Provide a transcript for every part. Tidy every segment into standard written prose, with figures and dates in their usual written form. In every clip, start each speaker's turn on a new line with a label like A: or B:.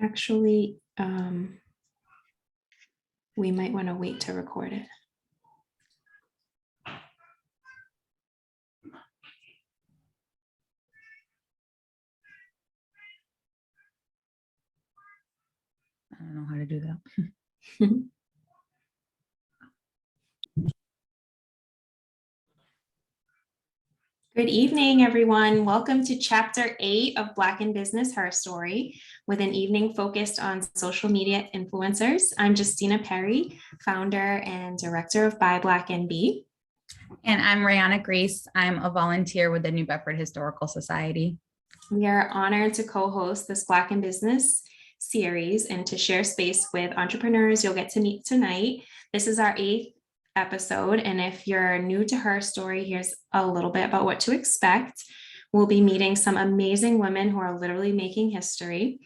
A: Actually, we might want to wait to record it.
B: I don't know how to do that.
A: Good evening, everyone. Welcome to Chapter 8 of Black in Business HERStory, with an evening focused on social media influencers. I'm Justina Perry, founder and director of Buy Black NB.
B: And I'm Rihanna Grace. I'm a volunteer with the New Bedford Historical Society.
A: We are honored to co-host this Black in Business series and to share space with entrepreneurs you'll get to meet tonight. This is our 8th episode, and if you're new to HERStory, here's a little bit about what to expect. We'll be meeting some amazing women who are literally making history.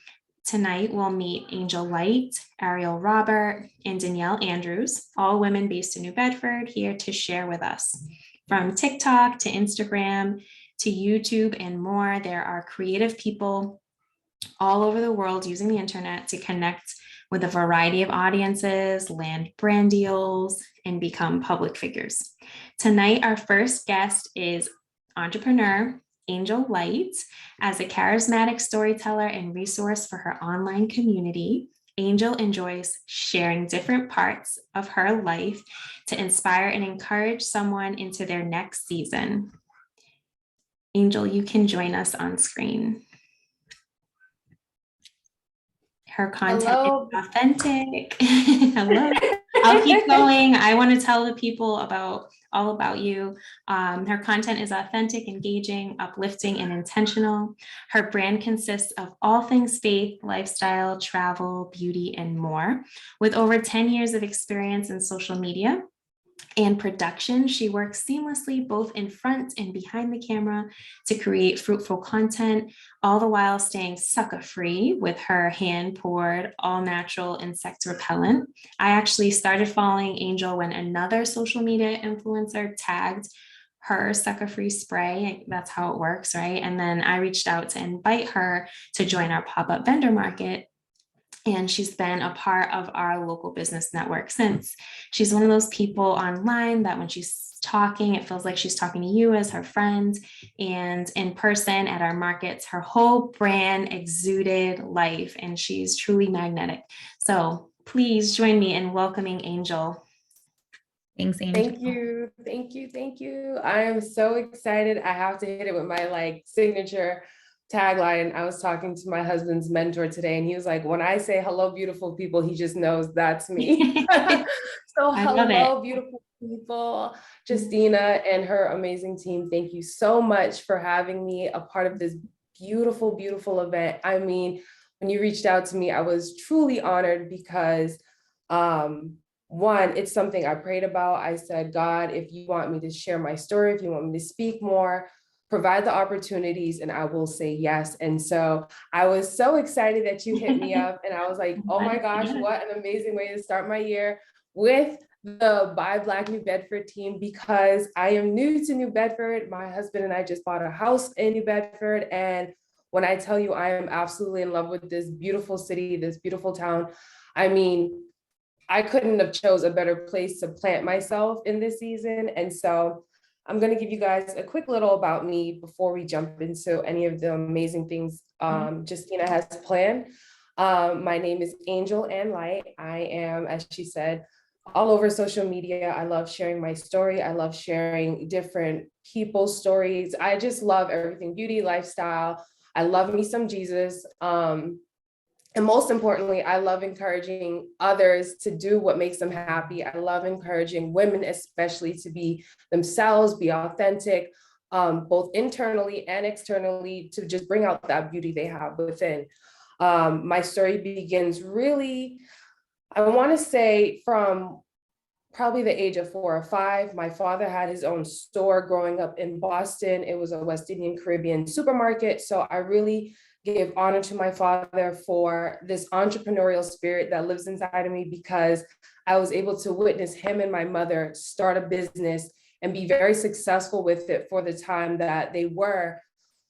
A: Tonight, we'll meet Angel Lyte, Ariel Robert, and Danielle Andrews, all women based in New Bedford, here to share with us. From TikTok to Instagram to YouTube and more, there are creative people all over the world using the internet to connect with a variety of audiences, land brand deals, and become public figures. Tonight, our first guest is entrepreneur Angel Lyte. As a charismatic storyteller and resource for her online community, Angel enjoys sharing different parts of her life to inspire and encourage someone into their next season. Angel, you can join us on screen. Her content is authentic. Hello. I'll keep going. I want to tell the people all about you. Her content is authentic, engaging, uplifting, and intentional. Her brand consists of all things faith, lifestyle, travel, beauty, and more. With over 10 years of experience in social media and production, she works seamlessly both in front and behind the camera to create fruitful content, all the while staying sucker-free with her hand-poured, all-natural insect repellent. I actually started following Angel when another social media influencer tagged her sucker-free spray. That's how it works, right? And then I reached out to invite her to join our pop-up vendor market. And she's been a part of our local business network since. She's one of those people online that when she's talking, it feels like she's talking to you as her friend. And in person at our markets, her whole brand exuded life, and she's truly magnetic. So please join me in welcoming Angel.
B: Thanks, Angel.
C: Thank you. I am so excited. I have to hit it with my signature tagline. I was talking to my husband's mentor today, and he was like, when I say hello, beautiful people, he just knows that's me. So hello, beautiful people. Justina and her amazing team, thank you so much for having me a part of this beautiful, beautiful event. I mean, when you reached out to me, I was truly honored because one, it's something I prayed about. I said, God, if you want me to share my story, if you want me to speak more, provide the opportunities, and I will say yes. And so I was so excited that you hit me up, and I was like, oh my gosh, what an amazing way to start my year with the Buy Black New Bedford team, because I am new to New Bedford. My husband and I just bought a house in New Bedford. And when I tell you, I am absolutely in love with this beautiful city, this beautiful town. I mean, I couldn't have chose a better place to plant myself in this season. And so I'm going to give you guys a quick little about me before we jump into any of the amazing things Justina has planned. My name is Angel Ann Lyte. I am, as she said, all over social media. I love sharing my story. I love sharing different people's stories. I just love everything beauty, lifestyle. I love me some Jesus. And most importantly, I love encouraging others to do what makes them happy. I love encouraging women, especially, to be themselves, be authentic, both internally and externally, to just bring out that beauty they have within. My story begins really, I want to say, from probably the age of 4 or 5. My father had his own store growing up in Boston. It was a West Indian Caribbean supermarket. So I really give honor to my father for this entrepreneurial spirit that lives inside of me, because I was able to witness him and my mother start a business and be very successful with it for the time that they were.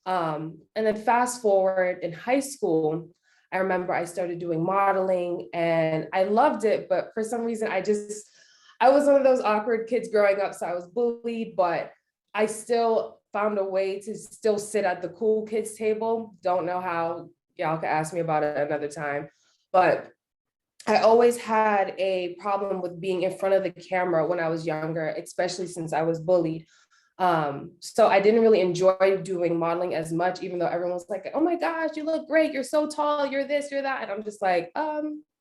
C: And then fast forward in high school, I remember I started doing modeling and I loved it, but for some reason I was one of those awkward kids growing up, so I was bullied, but I still found a way to still sit at the cool kids table. Don't know how, y'all could ask me about it another time, but I always had a problem with being in front of the camera when I was younger, especially since I was bullied. So I didn't really enjoy doing modeling as much, even though everyone was like, oh my gosh, you look great, you're so tall, you're this, you're that. And I'm just like,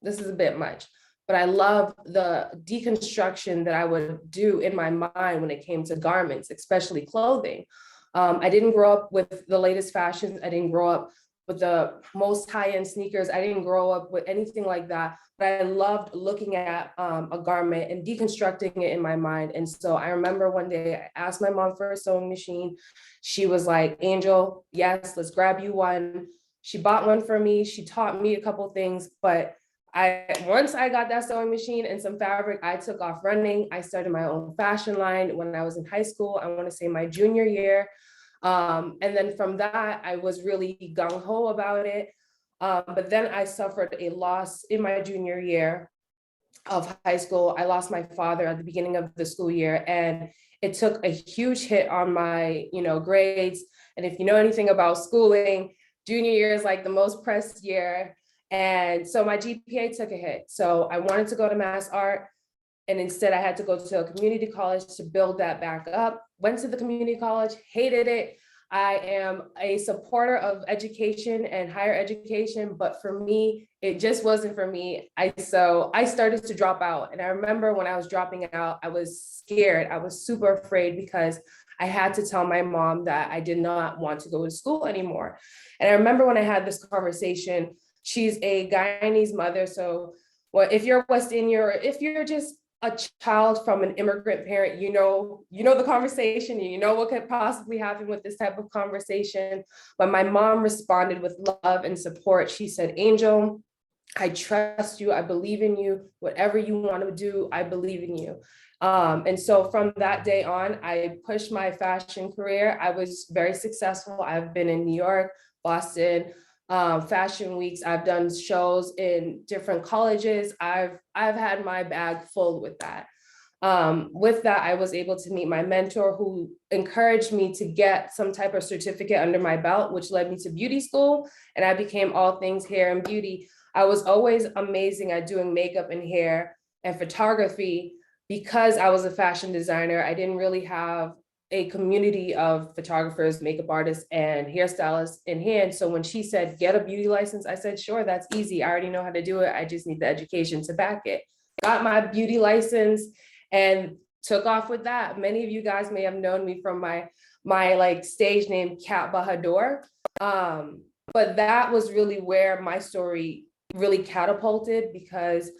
C: this is a bit much. But I love the deconstruction that I would do in my mind when it came to garments, especially clothing. I didn't grow up with the latest fashions. I didn't grow up with the most high-end sneakers. I didn't grow up with anything like that, but I loved looking at a garment and deconstructing it in my mind. And so I remember one day I asked my mom for a sewing machine. She was like, Angel, yes, let's grab you one. She bought one for me. She taught me a couple things, but once I got that sewing machine and some fabric, I took off running. I started my own fashion line when I was in high school. I want to say my junior year. And then from that, I was really gung-ho about it. But then I suffered a loss in my junior year of high school. I lost my father at the beginning of the school year, and it took a huge hit on my, grades. And if you know anything about schooling, junior year is like the most pressed year. And so my GPA took a hit. So I wanted to go to mass art. And instead I had to go to a community college to build that back up. Went to the community college, hated it. I am a supporter of education and higher education, but for me, it just wasn't for me. So I started to drop out. And I remember when I was dropping out, I was scared. I was super afraid because I had to tell my mom that I did not want to go to school anymore. And I remember when I had this conversation, she's a Guyanese mother. So if you're West Indian, or if you're just a child from an immigrant parent, you know the conversation, you know what could possibly happen with this type of conversation. But my mom responded with love and support. She said, Angel, I trust you. I believe in you. Whatever you want to do, I believe in you. And so from that day on, I pushed my fashion career. I was very successful. I've been in New York, Boston, fashion weeks. I've done shows in different colleges. I've had my bag full with that. With that, I was able to meet my mentor, who encouraged me to get some type of certificate under my belt, which led me to beauty school. And I became all things hair and beauty. I was always amazing at doing makeup and hair and photography. Because I was a fashion designer, I didn't really have a community of photographers, makeup artists, and hairstylists in hand. So when she said, get a beauty license, I said, sure, that's easy. I already know how to do it. I just need the education to back it. Got my beauty license and took off with that. Many of you guys may have known me from my like stage name, Kat Bahadur. But that was really where my story really catapulted, because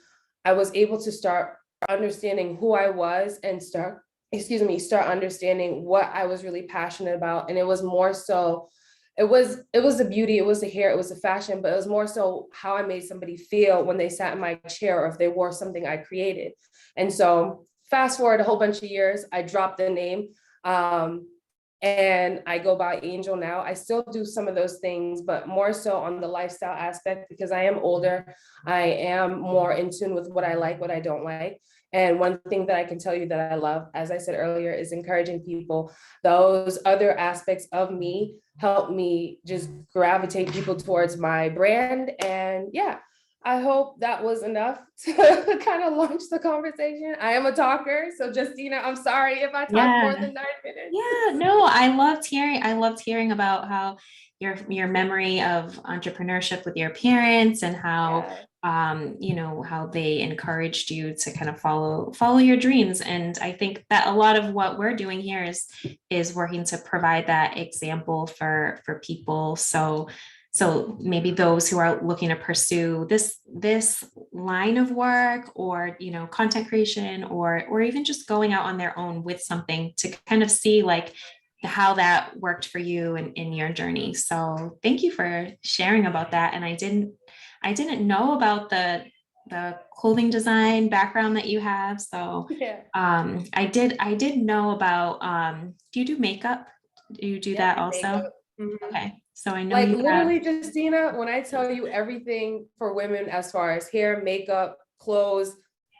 C: I was able to start understanding who I was and start understanding what I was really passionate about. And it was more so, it was the beauty, it was the hair, it was the fashion, but it was more so how I made somebody feel when they sat in my chair, or if they wore something I created. And so fast forward a whole bunch of years, I dropped the name. And I go by Angel now. I still do some of those things, but more so on the lifestyle aspect, because I am older. I am more in tune with what I like, what I don't like. And one thing that I can tell you that I love, as I said earlier, is encouraging people. Those other aspects of me help me just gravitate people towards my brand. And yeah, I hope that was enough to kind of launch the conversation. I am a talker, so Justina, I'm sorry if I talk more than 9 minutes.
A: Yeah, no, I loved hearing about how your memory of entrepreneurship with your parents, and how how they encouraged you to kind of follow your dreams. And I think that a lot of what we're doing here is working to provide that example for people. So maybe those who are looking to pursue this line of work, or content creation, or even just going out on their own with something, to kind of see like how that worked for you in your journey. So thank you for sharing about that. And I didn't know about the clothing design background that you have. So
C: yeah.
A: I did know about do you do makeup? Do you do that also?
C: Mhm.
A: So I know
C: Like
A: you have,
C: literally, Justina, when I tell you everything for women as far as hair, makeup, clothes,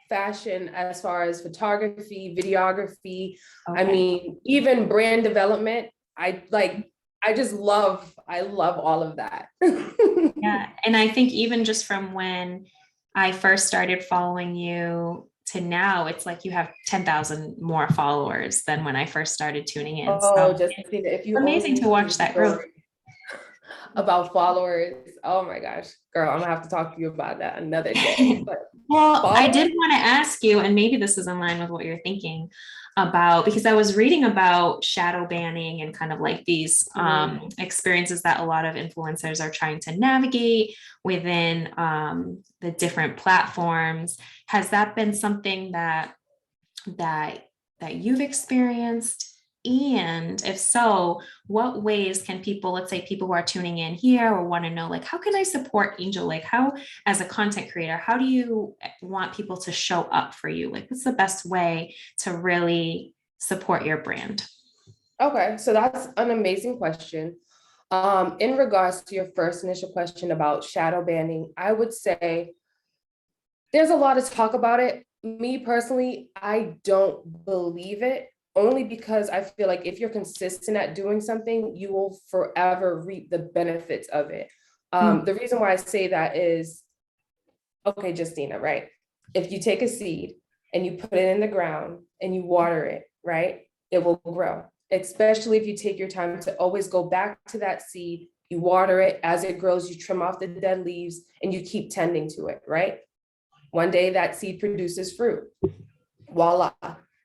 C: fashion, as far as photography, videography, I
A: okay.
C: mean, even brand development, I love all of that.
A: Yeah. And I think even just from when I first started following you to now, it's like you have 10,000 more followers than when I first started tuning in.
C: Oh,
A: So
C: Justina, if you only
A: amazing to
C: knew
A: watch
C: the
A: that growth.
C: story about followers. Oh my gosh, girl, I'm gonna have to talk to you about that another day. But
A: Well, I
C: followers,
A: did want to ask you, and maybe this is in line with what you're thinking about, because I was reading about shadow banning and kind of like these experiences that a lot of influencers are trying to navigate within the different platforms. Has that been something that that you've experienced? And if so, what ways can people, let's say people who are tuning in here or want to know, like, how can I support Angel? Like, how, as a content creator, how do you want people to show up for you? Like, what's the best way to really support your brand?
C: okay, so that's an amazing question. In regards to your first initial question about shadow banning, I would say there's a lot of talk about it. Me personally, I don't believe it only because I feel like if you're consistent at doing something, you will forever reap the benefits of it. The reason why I say that is, okay, Justina, right? If you take a seed and you put it in the ground and you water it, right? It will grow, especially if you take your time to always go back to that seed, you water it as it grows, you trim off the dead leaves and you keep tending to it, right? One day that seed produces fruit. Voila.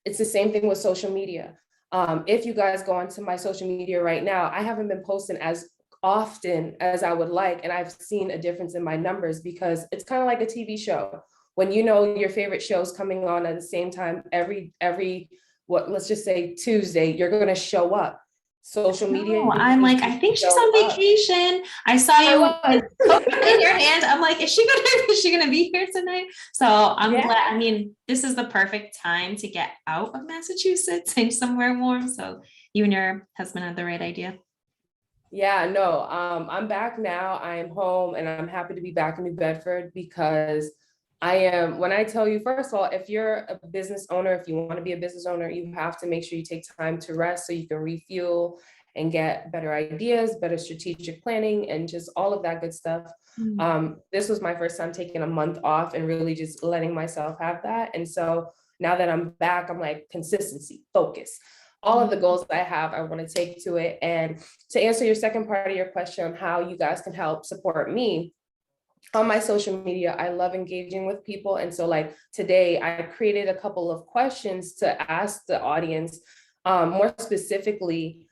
C: It's the same thing with social media. If you guys go onto my social media right now, I haven't been posting as often as I would like, and I've seen a difference in my numbers because it's kind of like a TV show. When you know your favorite show's coming on at the same time every what let's just say Tuesday, you're going to show up. Social media
A: No, I'm
C: needs
A: like,
C: you
A: I
C: to
A: think she's
C: show
A: on
C: up.
A: vacation. I saw
C: I
A: you with
C: was.
A: coconut in your hand. I'm like, is she gonna be here tonight? So I'm
C: Yeah.
A: glad. I mean, this is the perfect time to get out of Massachusetts and somewhere warm. So you and your husband had the right idea.
C: Yeah, no, I'm back now. I am home and I'm happy to be back in New Bedford because when I tell you, first of all, if you're a business owner, if you want to be a business owner, you have to make sure you take time to rest so you can refuel and get better ideas, better strategic planning, and just all of that good stuff. This was my first time taking a month off and really just letting myself have that. And so now that I'm back, I'm like consistency, focus. All of the goals that I have, I want to take to it. And to answer your second part of your question on how you guys can help support me, on my social media, I love engaging with people. And so like today, I created a couple of questions to ask the audience, more specifically,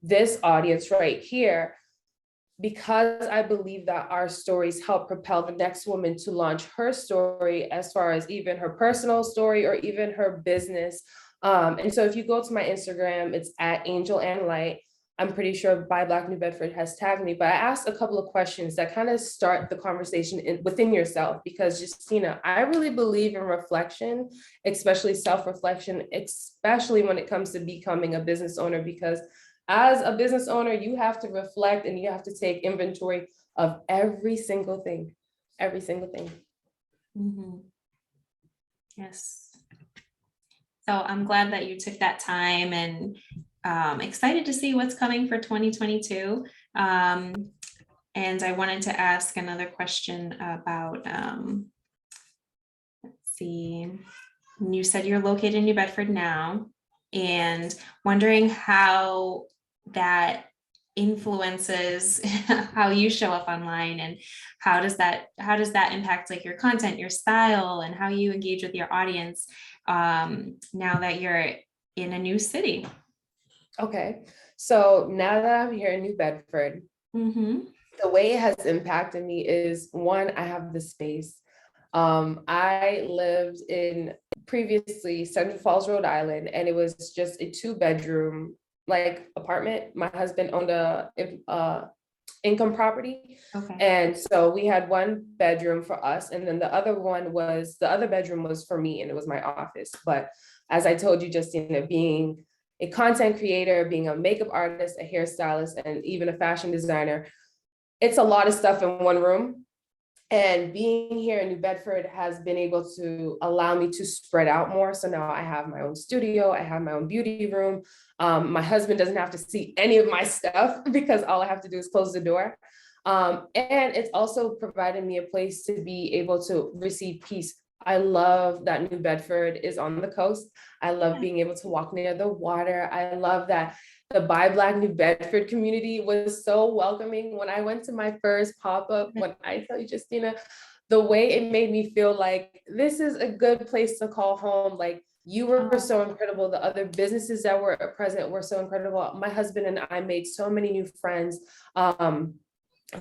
C: this audience right here, because I believe that our stories help propel the next woman to launch her story as far as even her personal story or even her business. And so if you go to my Instagram, it's at Angel and Lyte. I'm pretty sure Buy Black New Bedford has tagged me, but I asked a couple of questions that kind of start the conversation within yourself because Justina, I really believe in reflection, especially self-reflection, especially when it comes to becoming a business owner, because as a business owner, you have to reflect and you have to take inventory of every single thing, every single thing.
A: Yes. So I'm glad that you took that time and excited to see what's coming for 2022. And I wanted to ask another question about, let's see, you said you're located in New Bedford now, and wondering how that influences how you show up online, and how does that impact like your content, your style, and how you engage with your audience now that you're in a new city.
C: Okay, so now that I'm here in New Bedford, the way it has impacted me is one, I have the space. I lived in previously Central Falls, Rhode Island, and it was just a 2-bedroom like apartment. My husband owned a income property.
A: Okay.
C: And so we had 1 bedroom for us. And then the other bedroom was for me and it was my office. But as I told you, Justina, being a content creator, being a makeup artist, a hairstylist, and even a fashion designer. It's a lot of stuff in one room. And being here in New Bedford has been able to allow me to spread out more. So now I have my own studio, I have my own beauty room. My husband doesn't have to see any of my stuff because all I have to do is close the door. And it's also provided me a place to be able to receive peace. I love that New Bedford is on the coast. I love being able to walk near the water. I love that the Buy Black New Bedford community was so welcoming. When I went to my first pop-up, when I tell you, Justina, the way it made me feel like this is a good place to call home. Like, you were so incredible. The other businesses that were present were so incredible. My husband and I made so many new friends.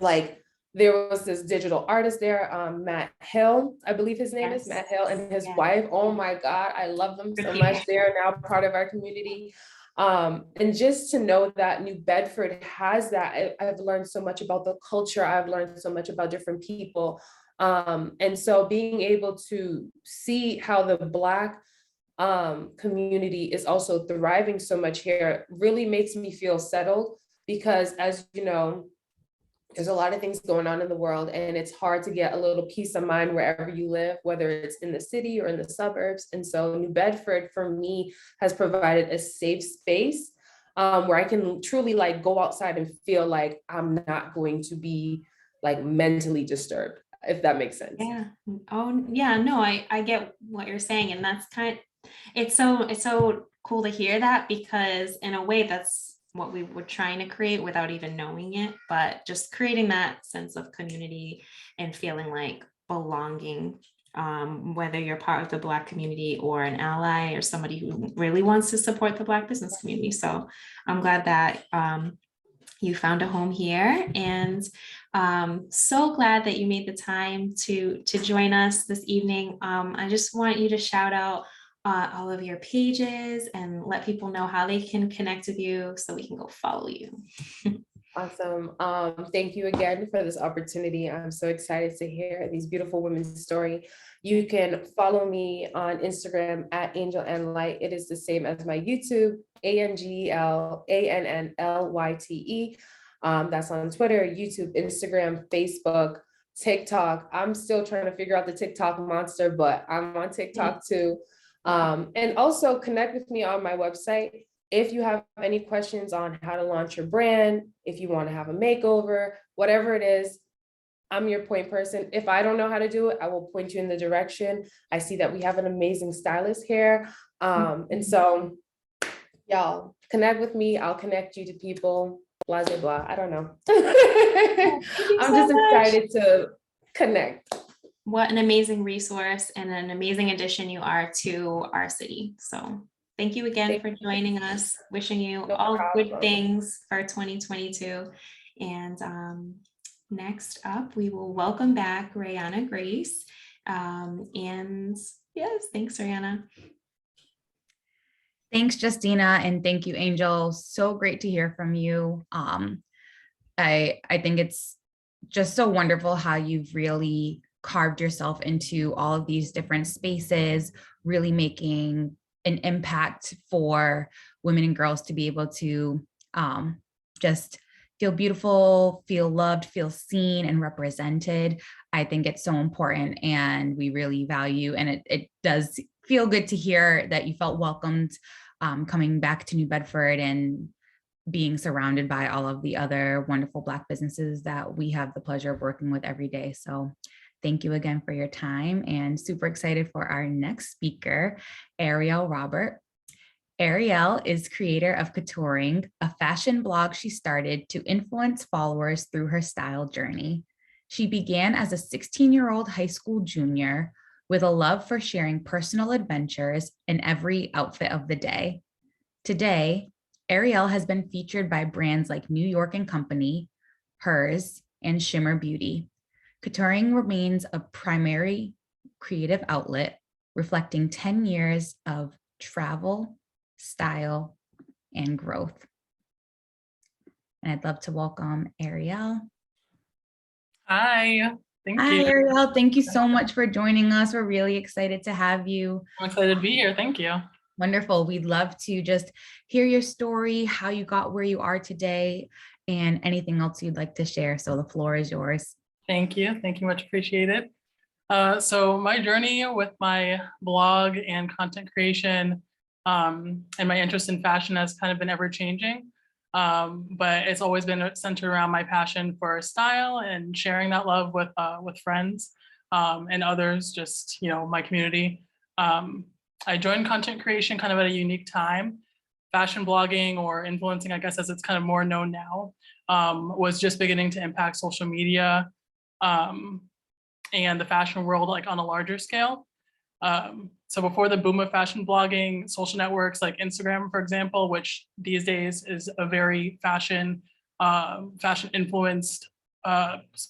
C: Like, there was this digital artist there, Matt Hill, I believe his name is Matt Hill, and his wife. Oh my God, I love them so much. They are now part of our community. And just to know that New Bedford has that, I've learned so much about the culture. I've learned so much about different people. And so being able to see how the Black community is also thriving so much here really makes me feel settled, because as you know, there's a lot of things going on in the world, and it's hard to get a little peace of mind wherever you live, whether it's in the city or in the suburbs. And so New Bedford, for me, has provided a safe space where I can truly like go outside and feel like I'm not going to be like mentally disturbed, if that makes sense.
A: Yeah. Oh, yeah. No, I get what you're saying. And that's it's so cool to hear that, because in a way that's what we were trying to create without even knowing it, but just creating that sense of community and feeling like belonging, whether you're part of the Black community or an ally or somebody who really wants to support the Black business community. So I'm glad that you found a home here, and so glad that you made the time to join us this evening. I just want you to shout out all of your pages and let people know how they can connect with you so we can go follow you.
C: Awesome. Thank you again for this opportunity. I'm so excited to hear these beautiful women's story. You can follow me on Instagram at Angel and Lyte. It is the same as my YouTube, ANGELANNLYTE. That's on Twitter, YouTube, Instagram, Facebook, TikTok. I'm still trying to figure out the TikTok monster, but I'm on TikTok too. And also connect with me on my website. If you have any questions on how to launch your brand, if you want to have a makeover, whatever it is, I'm your point person. If I don't know how to do it, I will point you in the direction. I see that we have an amazing stylist here. And so y'all connect with me. I'll connect you to people, blah, blah, blah. I don't know. I'm just excited to connect.
A: What an amazing resource and an amazing addition you are to our city. So thank you again for joining us. Wishing you all good things for 2022. And next up, we will welcome back Rihanna Grace. And yes, thanks, Rihanna.
B: Thanks, Justina, and thank you, Angel. So great to hear from you. I think it's just so wonderful how you've really carved yourself into all of these different spaces, really making an impact for women and girls to be able to just feel beautiful, feel loved, feel seen and represented. I think it's so important, and we really value, and it does feel good to hear that you felt welcomed coming back to New Bedford and being surrounded by all of the other wonderful Black businesses that we have the pleasure of working with every day. So thank you again for your time, and super excited for our next speaker, Ariel Robert. Ariel is creator of Coutouring, a fashion blog she started to influence followers through her style journey. She began as a 16-year-old high school junior with a love for sharing personal adventures in every outfit of the day. Today, Ariel has been featured by brands like New York & Company, Hers, and Shimmer Beauty. Coutouring remains a primary creative outlet, reflecting 10 years of travel, style, and growth. And I'd love to welcome Ariel.
D: Hi, thank you.
B: Hi, Ariel. Thank you so much for joining us. We're really excited to have you.
D: I'm excited to be here. Thank you.
B: Wonderful. We'd love to just hear your story, how you got where you are today, and anything else you'd like to share. So the floor is yours.
D: Thank you. Thank you, much appreciated. So my journey with my blog and content creation and my interest in fashion has kind of been ever changing. But it's always been centered around my passion for style and sharing that love with friends and others, just, my community. I joined content creation kind of at a unique time. Fashion blogging, or influencing, I guess, as it's kind of more known now, was just beginning to impact social media and the fashion world, like on a larger scale. So before the boom of fashion blogging, social networks like Instagram, for example, which these days is a very fashion influenced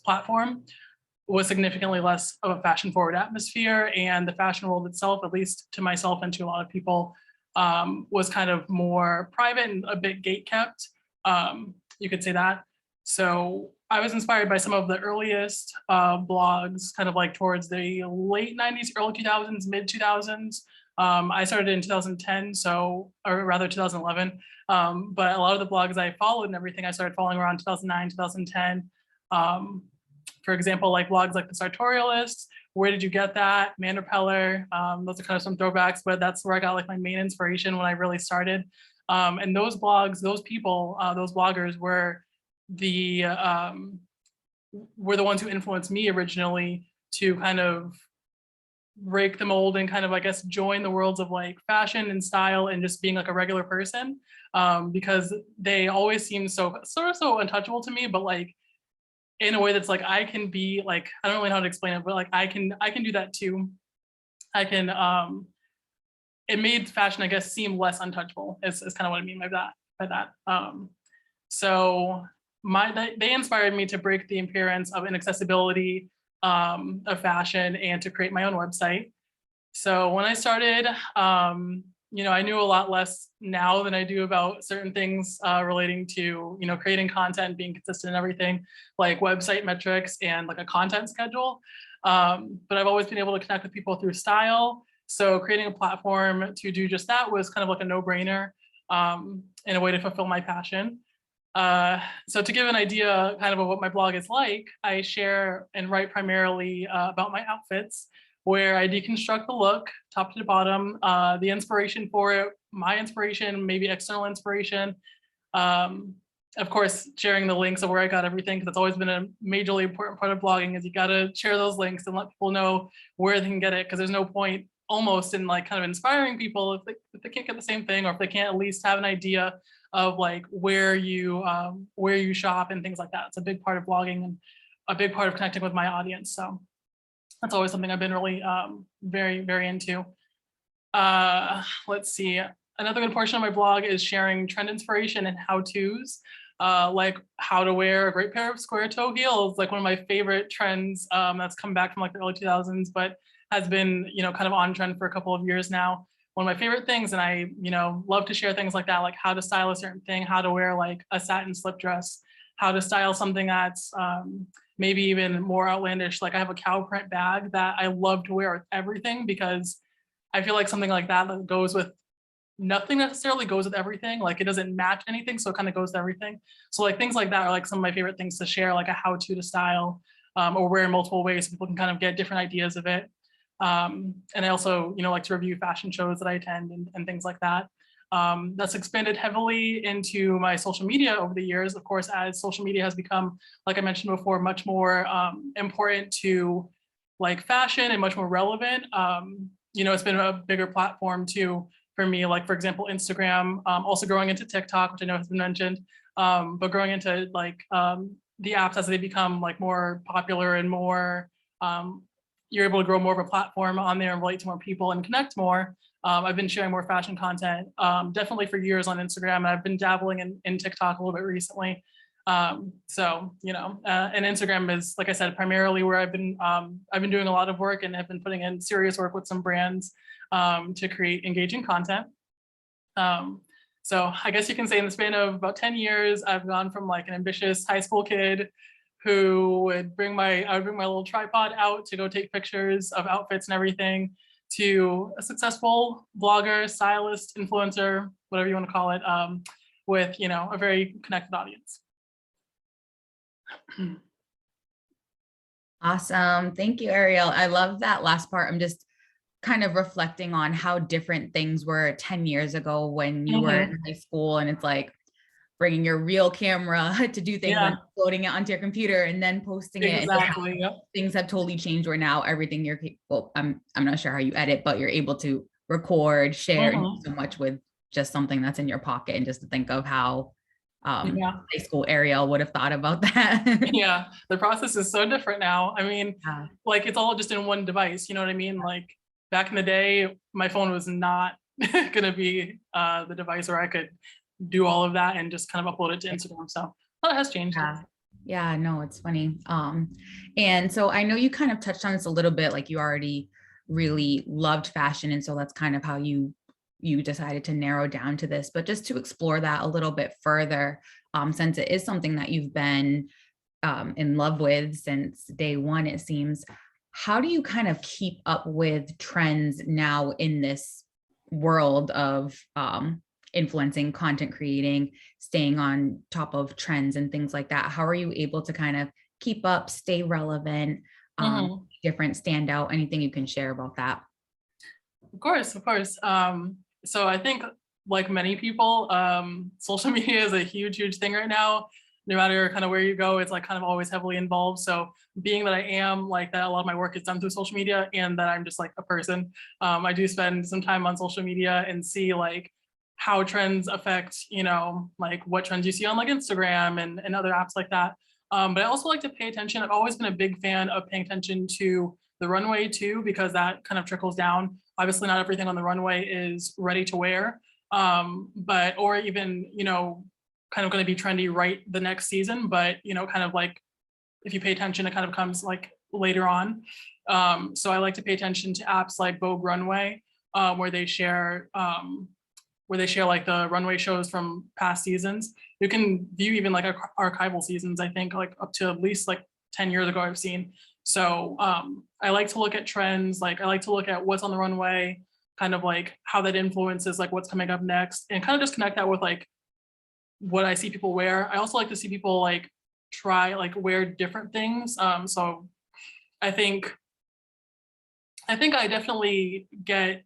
D: platform, was significantly less of a fashion forward atmosphere, and the fashion world itself, at least to myself and to a lot of people, was kind of more private and a bit gate kept. You could say that. So I was inspired by some of the earliest blogs, kind of like towards the late 90s, early 2000s, mid 2000s. I started in 2010, or rather 2011. But a lot of the blogs I followed and everything, I started following around 2009, 2010. For example, like blogs like The Sartorialist, Where Did You Get That? Man Repeller, those are kind of some throwbacks, but that's where I got like my main inspiration when I really started. And those blogs, those people, those bloggers were the ones who influenced me originally to kind of break the mold and kind of, I guess, join the worlds of like fashion and style and just being like a regular person, because they always seem so untouchable to me, but like in a way that's like, I can be like, I don't really know how to explain it, but like I can do that too. I can it made fashion, I guess, seem less untouchable is kind of what I mean by that. So they inspired me to break the appearance of inaccessibility of fashion and to create my own website. So when I started, I knew a lot less now than I do about certain things relating to, creating content, being consistent and everything, like website metrics and like a content schedule. But I've always been able to connect with people through style. So creating a platform to do just that was kind of like a no-brainer in a way to fulfill my passion. So to give an idea kind of what my blog is like, I share and write primarily about my outfits, where I deconstruct the look top to bottom, the inspiration for it, my inspiration, maybe external inspiration. Of course, sharing the links of where I got everything, because that's always been a majorly important part of blogging, is you got to share those links and let people know where they can get it, because there's no point almost in like kind of inspiring people if they can't get the same thing, or if they can't at least have an idea of like where you shop and things like that. It's a big part of blogging and a big part of connecting with my audience. So that's always something I've been really very, very into. Let's see. Another good portion of my blog is sharing trend inspiration and how-tos, like how to wear a great pair of square toe heels, like one of my favorite trends that's come back from like the early 2000s, but has been, kind of on trend for a couple of years now. One of my favorite things, and I, love to share things like that, like how to style a certain thing, how to wear like a satin slip dress, how to style something that's maybe even more outlandish. Like I have a cow print bag that I love to wear with everything, because I feel like something like that goes with nothing necessarily goes with everything. Like it doesn't match anything, so it kind of goes to everything. So like things like that are like some of my favorite things to share, like a how-to style or wear in multiple ways so people can kind of get different ideas of it. And I also, like to review fashion shows that I attend and things like that. That's expanded heavily into my social media over the years, of course, as social media has become, like I mentioned before, much more important to like fashion and much more relevant. It's been a bigger platform too for me, like for example, Instagram, also growing into TikTok, which I know has been mentioned, but growing into like the apps as they become like more popular and more, you're able to grow more of a platform on there and relate to more people and connect more. I've been sharing more fashion content, definitely for years on Instagram, and I've been dabbling in TikTok a little bit recently. And Instagram is, like I said, primarily where I've been doing a lot of work and have been putting in serious work with some brands to create engaging content. So I guess you can say in the span of about 10 years, I've gone from like an ambitious high school kid who would I would bring my little tripod out to go take pictures of outfits and everything, to a successful blogger, stylist, influencer, whatever you want to call it, with, you know, a very connected audience.
B: Awesome. Thank you, Ariel. I love that last part. I'm just kind of reflecting on how different things were 10 years ago when you were in high school, and it's like bringing your real camera to do things and uploading it onto your computer and then posting it.
D: Exactly. Yep.
B: Things have totally changed where now everything you're capable, I'm not sure how you edit, but you're able to record, share, and do so much with just something that's in your pocket. And just to think of how high school Ariel would have thought about that.
D: Yeah, the process is so different now. I mean, like it's all just in one device, you know what I mean? Like back in the day, my phone was not gonna be the device where I could do all of that and just kind of upload it to Instagram. So that has changed.
B: Yeah, no, it's funny. And so I know you kind of touched on this a little bit, like you already really loved fashion. And so that's kind of how you decided to narrow down to this, but just to explore that a little bit further, since it is something that you've been in love with since day one, it seems. How do you kind of keep up with trends now in this world of influencing, content creating, staying on top of trends and things like that? How are you able to kind of keep up, stay relevant, different, stand out? Anything you can share about that?
D: Of course, of course. So I think like many people, social media is a huge thing right now. No matter kind of where you go, it's like kind of always heavily involved. So being that I am like that, a lot of my work is done through social media, and that I'm just like a person, I do spend some time on social media and see like how trends affect, you know, like what trends you see on like Instagram and other apps like that. But I also like to pay attention. I've always been a big fan of paying attention to the runway too, because that kind of trickles down. Obviously not everything on the runway is ready to wear, but, or even, you know, kind of going to be trendy right the next season, but, you know, kind of like if you pay attention, it kind of comes like later on. So I like to pay attention to apps like Vogue Runway, where they share like the runway shows from past seasons. You can view even like archival seasons, I think like up to at least like 10 years ago I've seen. So I like to look at trends, like I like to look at what's on the runway, kind of like how that influences like what's coming up next, and kind of just connect that with like what I see people wear. I also like to see people like try like wear different things. So I think I definitely get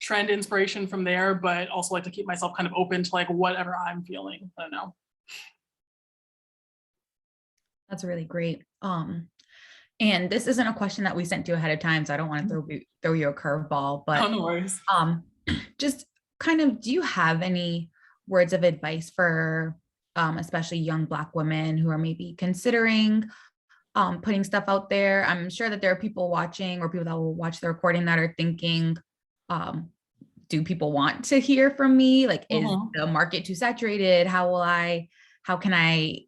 D: trend inspiration from there, but also like to keep myself kind of open to like whatever I'm feeling. I don't know.
B: That's really great. And this isn't a question that we sent you ahead of time, so I don't want to throw you a curveball, but
D: no worries.
B: Just kind of, do you have any words of advice for especially young Black women who are maybe considering putting stuff out there? I'm sure that there are people watching or people that will watch the recording that are thinking, do people want to hear from me? Like, is the market too saturated? How can I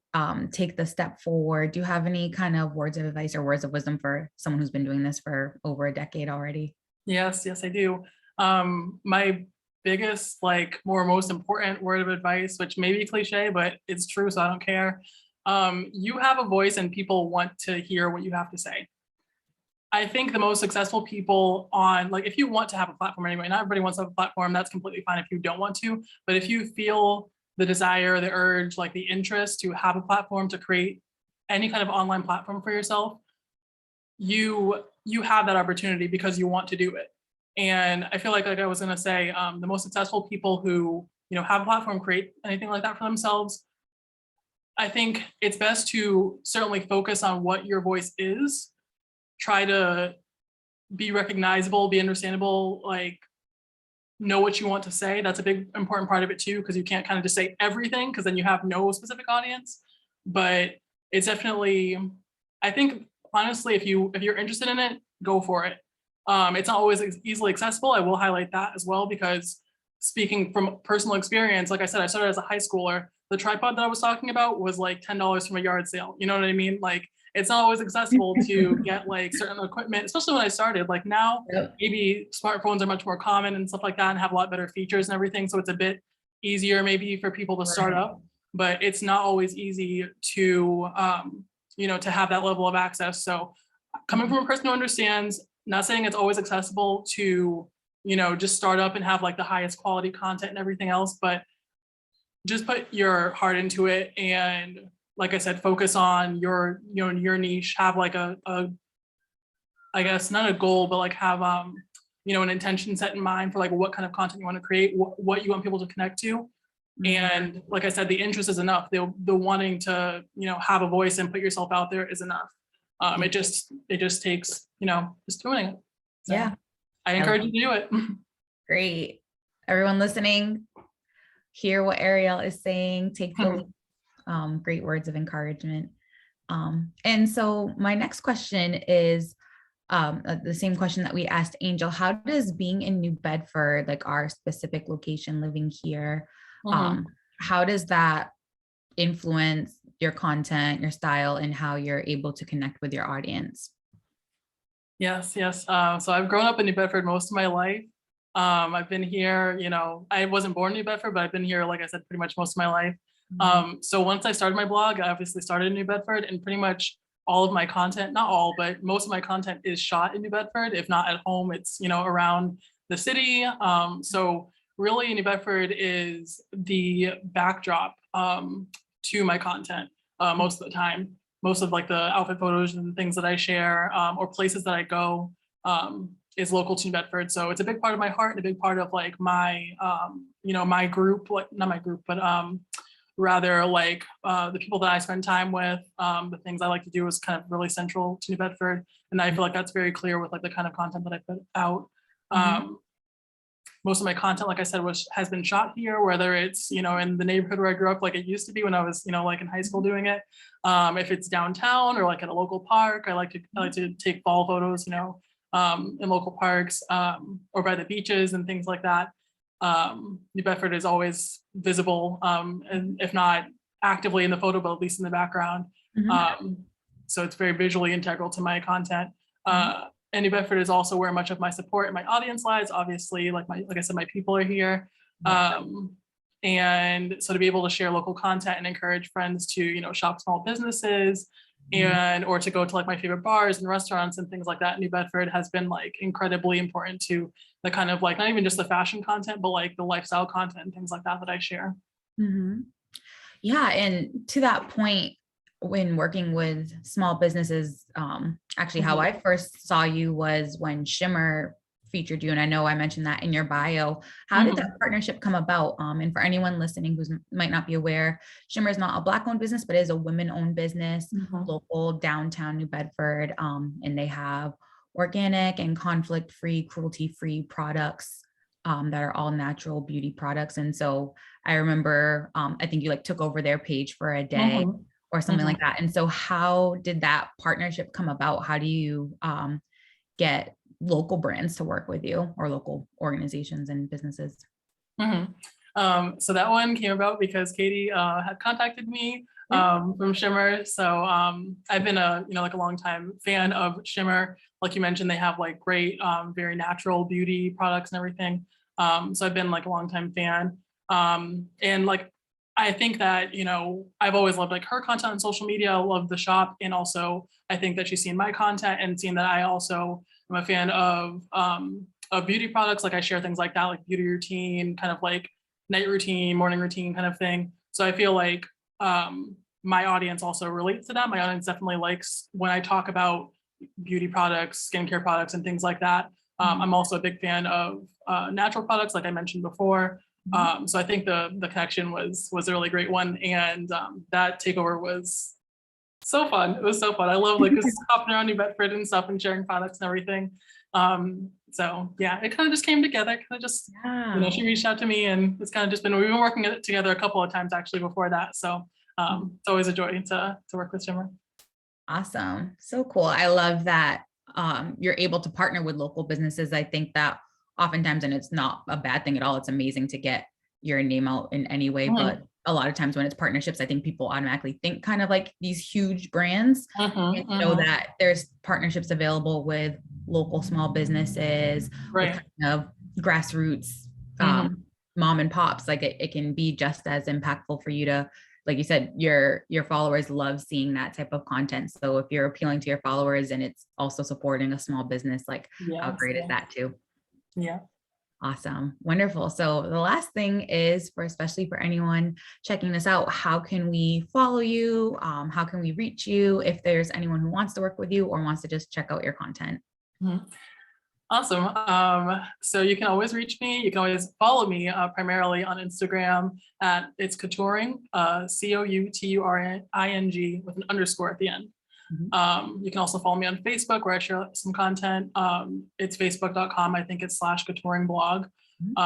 B: take the step forward? Do you have any kind of words of advice or words of wisdom for someone who's been doing this for over a decade already?
D: Yes, I do. My biggest, like most important word of advice, which may be cliche, but it's true, so I don't care. You have a voice and people want to hear what you have to say. I think the most successful people on, like, if you want to have a platform anyway, not everybody wants to have a platform, that's completely fine if you don't want to, but if you feel the desire, the urge, like the interest to have a platform, to create any kind of online platform for yourself, you have that opportunity because you want to do it. And I feel like I was gonna say, the most successful people who, you know, have a platform, create anything like that for themselves, I think it's best to certainly focus on what your voice is, try to be recognizable, be understandable, like know what you want to say. That's a big important part of it too, because you can't kind of just say everything, because then you have no specific audience. But it's definitely, I think honestly, if you're interested in it, go for it. It's not always easily accessible. I will highlight that as well, because speaking from personal experience, like I said, I started as a high schooler. The tripod that I was talking about was like $10 from a yard sale. You know what I mean? Like, it's not always accessible to get like certain equipment, especially when I started. Like now, maybe smartphones are much more common and stuff like that, and have a lot better features and everything. So it's a bit easier maybe for people to start up, but it's not always easy to, you know, to have that level of access. So coming from a person who understands, not saying it's always accessible to, you know, just start up and have like the highest quality content and everything else, but just put your heart into it. And like I said, focus on your, you know, your niche, have like a I guess not a goal, but like have, you know, an intention set in mind for like what kind of content you want to create, what you want people to connect to. And like I said, the interest is enough. The wanting to, you know, have a voice and put yourself out there is enough. It just takes, you know, just doing it. So
B: Yeah.
D: I encourage you to do it.
B: Great. Everyone listening, hear what Ariel is saying, take the leap. Great words of encouragement. And so my next question is the same question that we asked Angel. How does being in New Bedford, like our specific location, living here, how does that influence your content, your style, and how you're able to connect with your audience?
D: Yes. So I've grown up in New Bedford most of my life. I've been here, you know, I wasn't born in New Bedford, but I've been here, like I said, pretty much most of my life. So once I started my blog, I obviously started in New Bedford, and pretty much all of my content, not all, but most of my content is shot in New Bedford. If not at home, it's, you know, around the city. So really New Bedford is the backdrop to my content most of the time. Most of like the outfit photos and things that I share or places that I go is local to New Bedford. So it's a big part of my heart and a big part of like my, you know, my group, like not my group, but rather like the people that I spend time with, the things I like to do is kind of really central to New Bedford. And I feel like that's very clear with like the kind of content that I put out. Most of my content, like I said, has been shot here, whether it's, you know, in the neighborhood where I grew up, like it used to be when I was, you know, like in high school doing it. If it's downtown or like at a local park, I like to take fall photos, you know, in local parks or by the beaches and things like that. New Bedford is always visible, and if not actively in the photo, but at least in the background. So it's very visually integral to my content. And New Bedford is also where much of my support and my audience lies. Obviously, like I said, my people are here. And so to be able to share local content and encourage friends to, you know, shop small businesses and or to go to like my favorite bars and restaurants and things like that in New Bedford has been like incredibly important to the kind of like not even just the fashion content, but like the lifestyle content and things like that that I share.
B: Yeah, and to that point, when working with small businesses, actually how I first saw you was when Shimmer featured you. And I know I mentioned that in your bio. How did that partnership come about? And for anyone listening who might not be aware, Shimmer is not a Black-owned business, but it is a women-owned business, local downtown New Bedford. And they have organic and conflict-free, cruelty-free products that are all natural beauty products. And so I remember, I think you like took over their page for a day or something like that. And so how did that partnership come about? How do you get local brands to work with you or local organizations and businesses?
D: So that one came about because Katie had contacted me from Shimmer. So I've been a, you know, like a long time fan of Shimmer. Like you mentioned, they have like great, very natural beauty products and everything. So I've been like a long time fan. And like, I think that, you know, I've always loved like her content on social media. I love the shop. And also I think that she's seen my content and seen that I also am a fan of beauty products. Like I share things like that, like beauty routine, kind of like night routine, morning routine kind of thing. So I feel like my audience also relates to that. My audience definitely likes when I talk about beauty products, skincare products and things like that. I'm also a big fan of natural products, like I mentioned before. So I think the connection was a really great one. And that takeover was so fun. It was so fun. I love like just hopping around New Bedford and stuff and sharing products and everything. So yeah, it kind of just came together. Kind of just, you know, she reached out to me and it's kind of just been, we've been working together a couple of times actually before that. So it's always a joy to work with Shimmer.
B: Awesome. So cool. I love that you're able to partner with local businesses. I think that oftentimes, and it's not a bad thing at all, it's amazing to get your name out in any way, but a lot of times when it's partnerships, I think people automatically think kind of like these huge brands, and know that there's partnerships available with local small businesses, with kind of grassroots mom and pops. Like it can be just as impactful for you to like you said, your followers love seeing that type of content. So if you're appealing to your followers and it's also supporting a small business, like how great is that too?
D: Yeah.
B: Awesome. Wonderful. So the last thing is especially for anyone checking this out, how can we follow you? How can we reach you if there's anyone who wants to work with you or wants to just check out your content?
D: Mm-hmm. Awesome. So you can always reach me. You can always follow me primarily on Instagram at It's Coutouring, COUTURING with an underscore at the end. You can also follow me on Facebook where I share some content. It's facebook.com, I think it's /coutouringblog.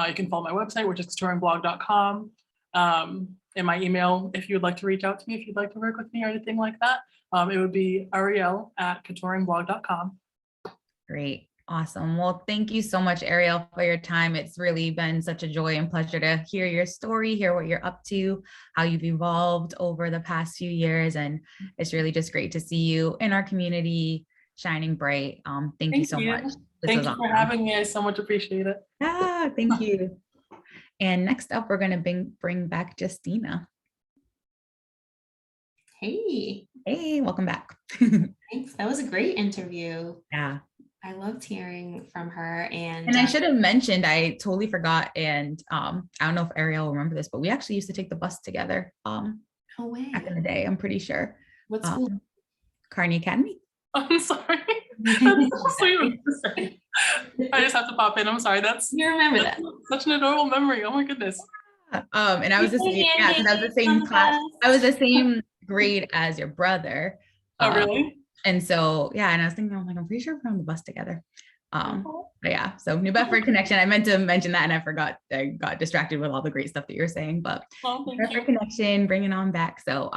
D: You can follow my website, which is coutouringblog.com. And my email, if you would like to reach out to me, if you'd like to work with me or anything like that, it would be ariel@coutouringblog.com.
B: Great. Awesome. Well, thank you so much, Ariel, for your time. It's really been such a joy and pleasure to hear your story, hear what you're up to, how you've evolved over the past few years. And it's really just great to see you in our community, shining bright. Thank you so much.
D: Thank you for having me. I so much appreciate it.
B: Yeah, thank you. And next up, we're going to bring back Justina.
A: Hey.
B: Hey, welcome back.
A: Thanks. That was a great interview.
B: Yeah.
A: I loved hearing from her. And
B: I should have mentioned, I totally forgot. And I don't know if Ariel will remember this, but we actually used to take the bus together
A: no way.
B: back in the day, I'm pretty sure.
A: What school?
B: Carney Academy.
D: I'm sorry. That's so sweet. I just have to pop in. I'm sorry.
A: You remember that?
D: Such an adorable memory. Oh my goodness.
B: And I was the same, I was the same class. I was the same grade as your brother.
D: Oh, really?
B: And so, yeah, and I was thinking, I'm pretty sure we're on the bus together. But yeah, so New Bedford connection. I meant to mention that and I forgot. I got distracted with all the great stuff that you were saying, but Bedford connection, bringing on back. So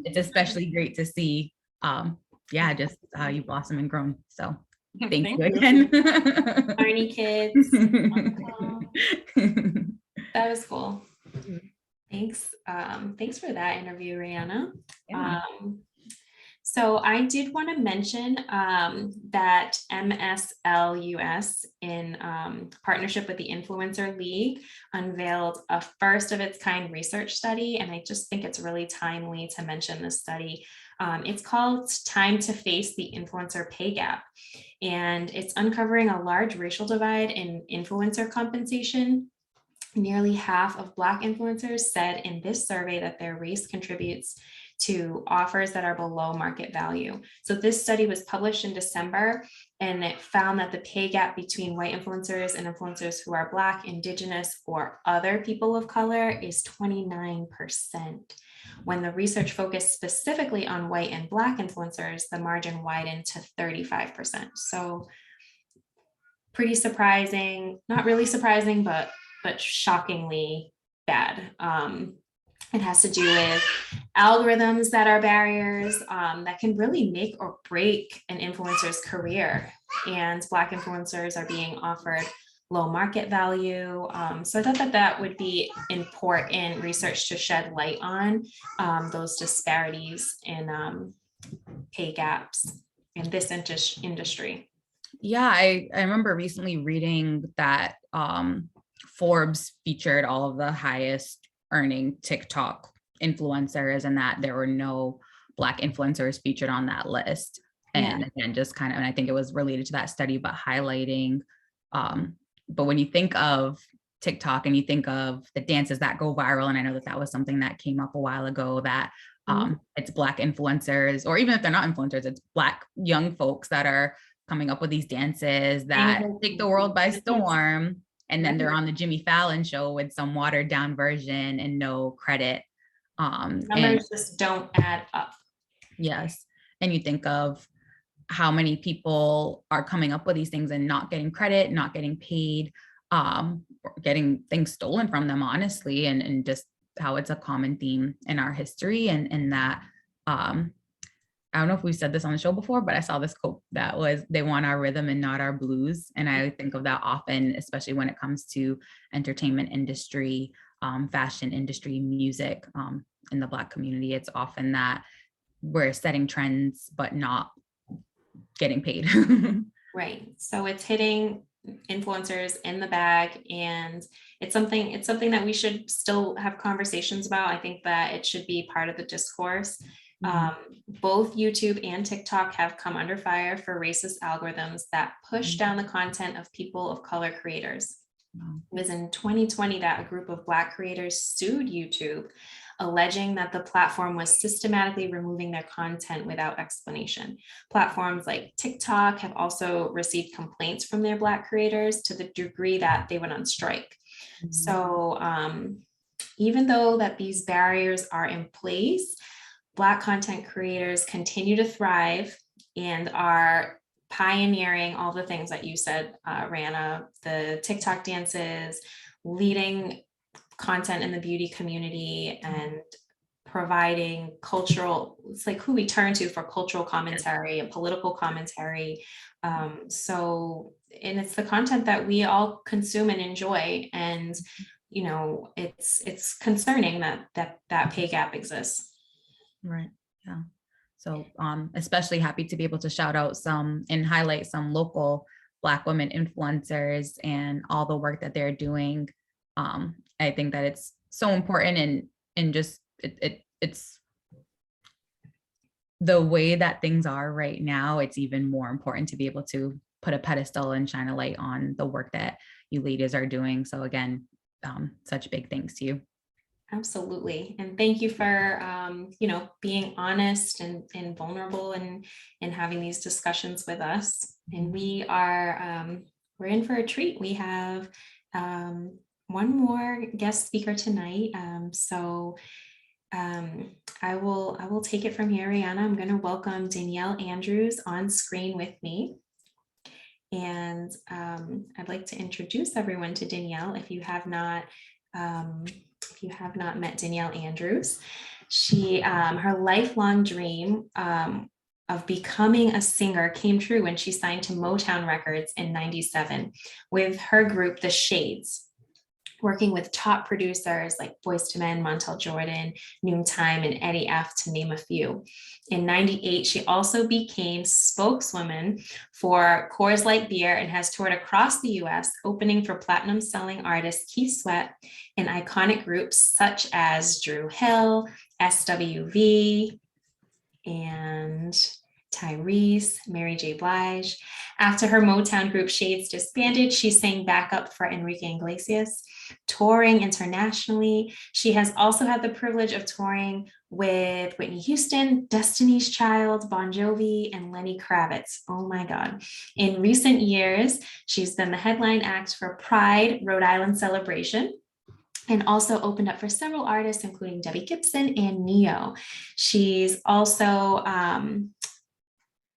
B: it's especially great to see, just how you blossom and grown. So thank you again.
A: Arnie kids. That was cool. Thanks. Thanks for that interview, Rihanna.
B: Yeah.
A: So I did want to mention that MSLUS in partnership with the Influencer League unveiled a first of its kind research study. And I just think it's really timely to mention this study. It's called Time to Face the Influencer Pay Gap. And it's uncovering a large racial divide in influencer compensation. Nearly half of Black influencers said in this survey that their race contributes to offers that are below market value. So this study was published in December, and it found that the pay gap between white influencers and influencers who are Black, Indigenous, or other people of color is 29%. When the research focused specifically on white and Black influencers, the margin widened to 35%. So pretty surprising, not really surprising, but shockingly bad. It has to do with algorithms that are barriers that can really make or break an influencer's career. And Black influencers are being offered low market value. So I thought that would be important research to shed light on those disparities in pay gaps in this industry.
B: Yeah, I remember recently reading that Forbes featured all of the highest earning TikTok influencers and that there were no Black influencers featured on that list. And again, just kind of, and I think it was related to that study, but highlighting, but when you think of TikTok and you think of the dances that go viral, and I know that was something that came up a while ago, that it's Black influencers, or even if they're not influencers, it's Black young folks that are coming up with these dances that take the world by storm. And then they're on the Jimmy Fallon show with some watered down version and no credit.
A: Numbers just don't add up.
B: Yes. And you think of how many people are coming up with these things and not getting credit, not getting paid, getting things stolen from them, honestly, and just how it's a common theme in our history. And that, I don't know if we said this on the show before, but I saw this quote that was, they want our rhythm and not our blues. And I think of that often, especially when it comes to entertainment industry, fashion industry, music, in the Black community. It's often that we're setting trends, but not getting paid.
A: Right. So it's hitting influencers in the bag, and it's something that we should still have conversations about. I think that it should be part of the discourse. Both YouTube and TikTok have come under fire for racist algorithms that push down the content of people of color creators. It was in 2020 that a group of Black creators sued YouTube, alleging that the platform was systematically removing their content without explanation. Platforms like TikTok have also received complaints from their Black creators to the degree that they went on strike. So even though that these barriers are in place, Black content creators continue to thrive and are pioneering all the things that you said, Rana, the TikTok dances, leading content in the beauty community, and providing cultural, it's like who we turn to for cultural commentary and political commentary. So, and it's the content that we all consume and enjoy. And, you know, it's concerning that pay gap exists.
B: Right. Yeah. So especially happy to be able to shout out some and highlight some local Black women influencers and all the work that they're doing. I think that it's so important, and just it's the way that things are right now. It's even more important to be able to put a pedestal and shine a light on the work that you ladies are doing. So again, such big thanks to you.
A: Absolutely. And thank you for, you know, being honest and vulnerable and having these discussions with us. And we are, we're in for a treat. We have one more guest speaker tonight. I will take it from here, Rihanna. I'm going to welcome Danielle Andrews on screen with me. And I'd like to introduce everyone to Danielle if you have not met Danielle Andrews. She, her lifelong dream of becoming a singer came true when she signed to Motown Records in '97 with her group, The Shades, working with top producers like Boyz II Men, Montel Jordan, Noontime, and Eddie F, to name a few. In '98, she also became spokeswoman for Coors Light Beer and has toured across the US, opening for platinum-selling artist Keith Sweat and iconic groups such as Dru Hill, SWV, and Tyrese, Mary J. Blige. After her Motown group Shades disbanded, she sang backup for Enrique Iglesias, touring internationally. She has also had the privilege of touring with Whitney Houston, Destiny's Child, Bon Jovi, and Lenny Kravitz. Oh my God. In recent years, she's been the headline act for Pride Rhode Island Celebration, and also opened up for several artists, including Debbie Gibson and Neo. She's also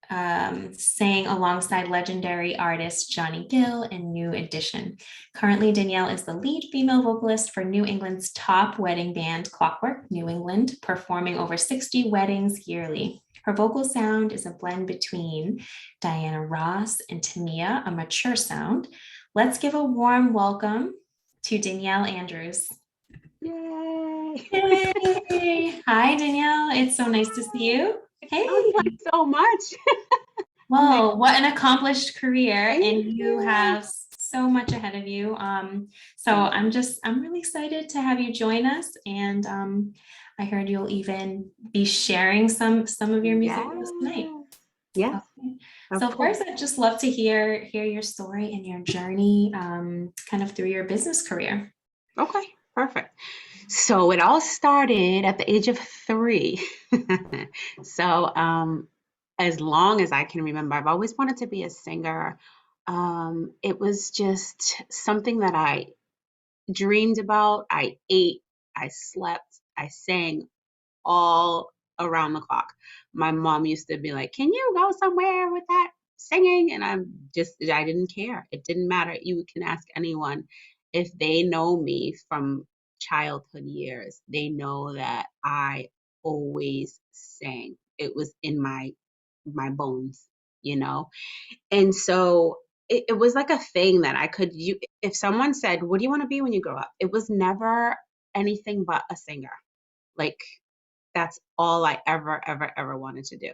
A: sang alongside legendary artist Johnny Gill and New Edition. Currently, Danielle is the lead female vocalist for New England's top wedding band, Clockwork New England, performing over 60 weddings yearly. Her vocal sound is a blend between Diana Ross and Tamia, a mature sound. Let's give a warm welcome to Danielle Andrews.
E: Yay!
A: Yay. Hi, Danielle. It's so nice to see you. Hey.
E: Oh, thank you so much.
A: Well, what an accomplished career, and you have so much ahead of you. So I'm really excited to have you join us, and I heard you'll even be sharing some of your music with us tonight.
E: Yes.
A: Okay. So first, I'd just love to hear your story and your journey, kind of through your business career.
E: Okay, perfect. So it all started at the age of 3. So as long as I can remember, I've always wanted to be a singer. It was just something that I dreamed about. I ate, I slept, I sang all around the clock. My mom used to be like, "Can you go somewhere with that singing?" And I didn't care. It didn't matter. You can ask anyone if they know me from childhood years. They know that I always sang. It was in my bones, you know? And so it was like a thing that if someone said, "What do you want to be when you grow up?" It was never anything but a singer. Like, that's all I ever wanted to do.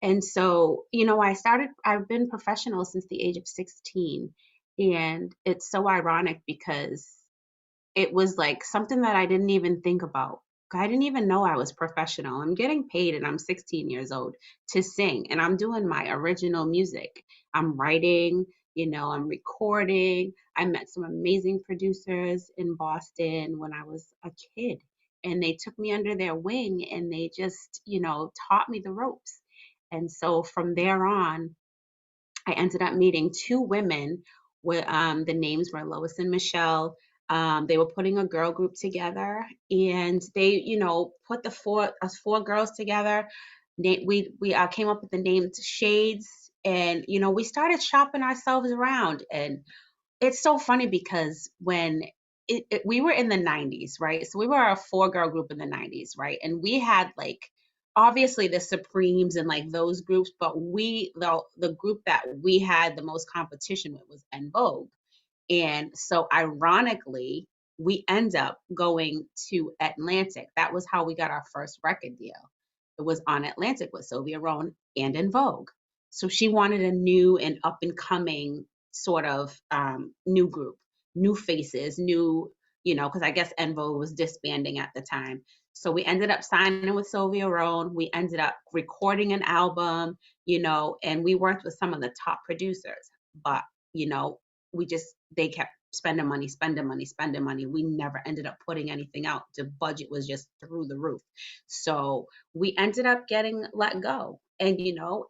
E: And so, I've been professional since the age of 16. And it's so ironic because it was like something that I didn't even think about. I didn't even know I was professional. I'm getting paid and I'm 16 years old to sing, and I'm doing my original music. I'm writing, I'm recording. I met some amazing producers in Boston when I was a kid, and they took me under their wing and they just, taught me the ropes. And so from there on, I ended up meeting two women with the names were Lois and Michelle. They were putting a girl group together, and they, put the four girls together. We came up with the name Shades, and we started shopping ourselves around. And it's so funny because when we were in the 90s, right? So we were a four-girl group in the 90s, right? And we had like obviously the Supremes and like those groups, but the group that we had the most competition with was En Vogue. And so ironically, we end up going to Atlantic. That was how we got our first record deal. It was on Atlantic with Sylvia Rhone and In Vogue. So she wanted a new and up and coming sort of new group, new faces, new, because I guess En Vogue was disbanding at the time. So we ended up signing with Sylvia Rhone. We ended up recording an album, and we worked with some of the top producers. But, they kept spending money, spending money, spending money. We never ended up putting anything out. The budget was just through the roof. So we ended up getting let go. And,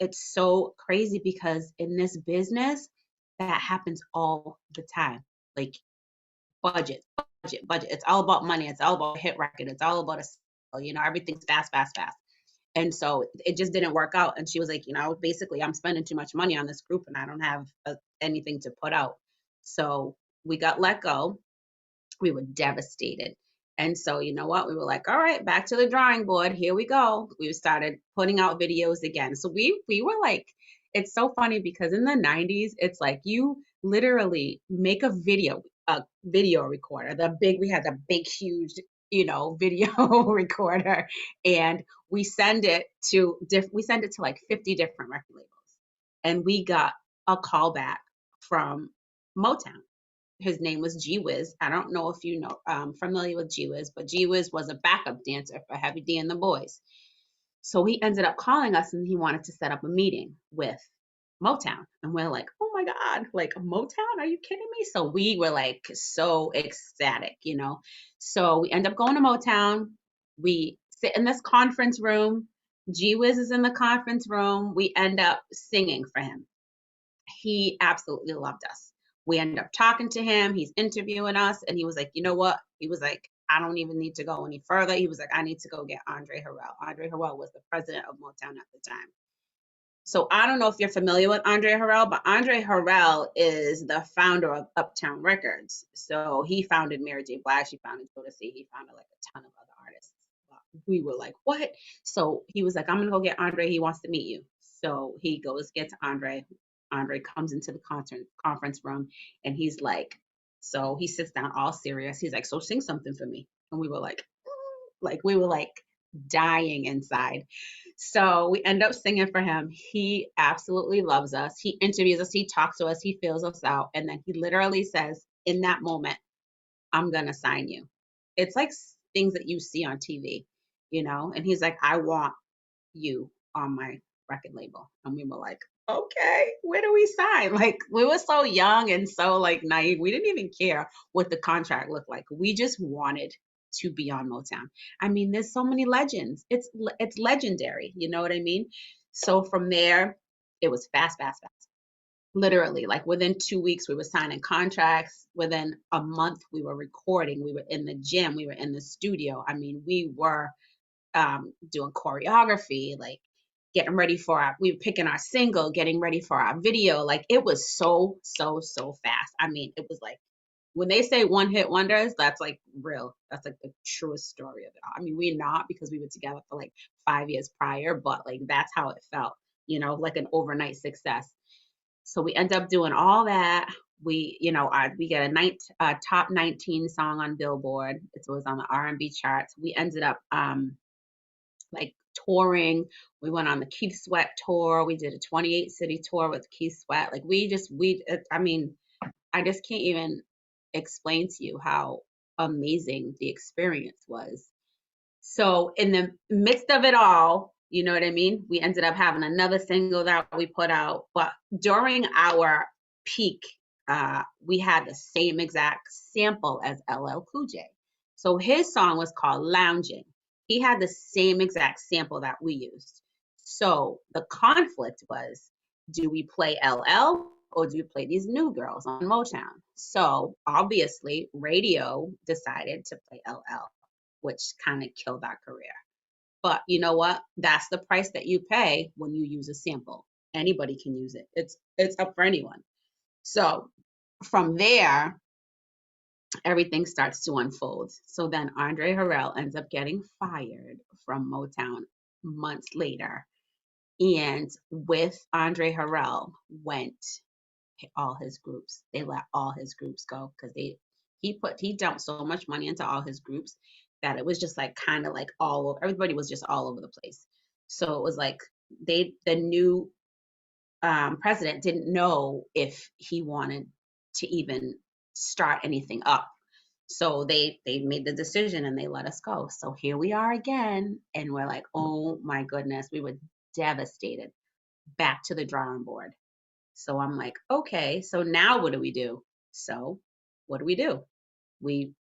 E: it's so crazy because in this business, that happens all the time. Like budget, budget, budget. It's all about money. It's all about a hit record. It's all about everything's fast, fast, fast. And so it just didn't work out. And she was like, basically, I'm spending too much money on this group and I don't have anything to put out. So we got let go. We were devastated. And so, you know what? We were like, all right, back to the drawing board. Here we go. We started putting out videos again. So we were like, it's so funny because in the 90s, it's like you literally make a video recorder. We had the big, huge, video recorder, and we send it to like 50 different record labels. And we got a call back from Motown. His name was G Wiz. I don't know if you know familiar with G Wiz, but G Wiz was a backup dancer for Heavy D and the Boys. So he ended up calling us and he wanted to set up a meeting with Motown. And we're like, oh my God, like Motown? Are you kidding me? So we were like so ecstatic, So we end up going to Motown. We sit in this conference room. G Wiz is in the conference room. We end up singing for him. He absolutely loved us. We end up talking to him. He's interviewing us. And he was like, you know what? He was like, I don't even need to go any further. He was like, I need to go get Andre Harrell. Andre Harrell was the president of Motown at the time. So I don't know if you're familiar with Andre Harrell, but Andre Harrell is the founder of Uptown Records. So he founded Mary J. Blige. He founded Jodeci. He founded like a ton of other artists. We were like, what? So he was like, I'm going to go get Andre. He wants to meet you. So he goes, gets Andre. Andre comes into the conference room and he's like, so he sits down all serious. He's like, so sing something for me. And we were like dying inside. So we end up singing for him. He absolutely loves us. He interviews us. He talks to us. He fills us out. And then he literally says, in that moment, I'm going to sign you. It's like things that you see on TV, and he's like, I want you on my record label. And we were like, okay, where do we sign? Like, we were so young and so like naive. We didn't even care what the contract looked like. We just wanted to be on Motown. I mean, there's so many legends. It's legendary. You know what I mean? So from there, it was fast, fast, fast. Literally, like within 2 weeks, we were signing contracts. Within a month, we were recording. We were in the gym. We were in the studio. I mean, we were doing choreography, like getting ready for we were picking our single, getting ready for our video. Like it was so fast. I mean, it was like when they say one hit wonders, that's like real. That's like the truest story of it all. I mean, we're not because we were together for like 5 years prior, but like that's how it felt, like an overnight success. So we end up doing all that. We, we get a top 19 song on Billboard. It was on the R&B charts. We ended up like touring. We went on the Keith Sweat tour. We did a 28 city tour with Keith Sweat. Like I mean, I just can't even explain to you how amazing the experience was. So in the midst of it all, you know what I mean? We ended up having another single that we put out, but during our peak, we had the same exact sample as LL Cool J. So his song was called Lounging. He had the same exact sample that we used. So the conflict was, do we play LL or do you play these new girls on Motown? So obviously, radio decided to play LL, which kind of killed our career. But you know what? That's the price that you pay when you use a sample. Anybody can use it. It's up for anyone. So from there, everything starts to unfold. So then Andre Harrell ends up getting fired from Motown months later. And with Andre Harrell went all his groups. They let all his groups go because he dumped so much money into all his groups that it was just like kind of like all over. Everybody was just all over the place. So it was like the new president didn't know if he wanted to even start anything up. So they made the decision and they let us go. So here we are again, and we're like, oh my goodness, we were devastated. Back to the drawing board. So I'm like, okay, so now what do we do? So what do? We,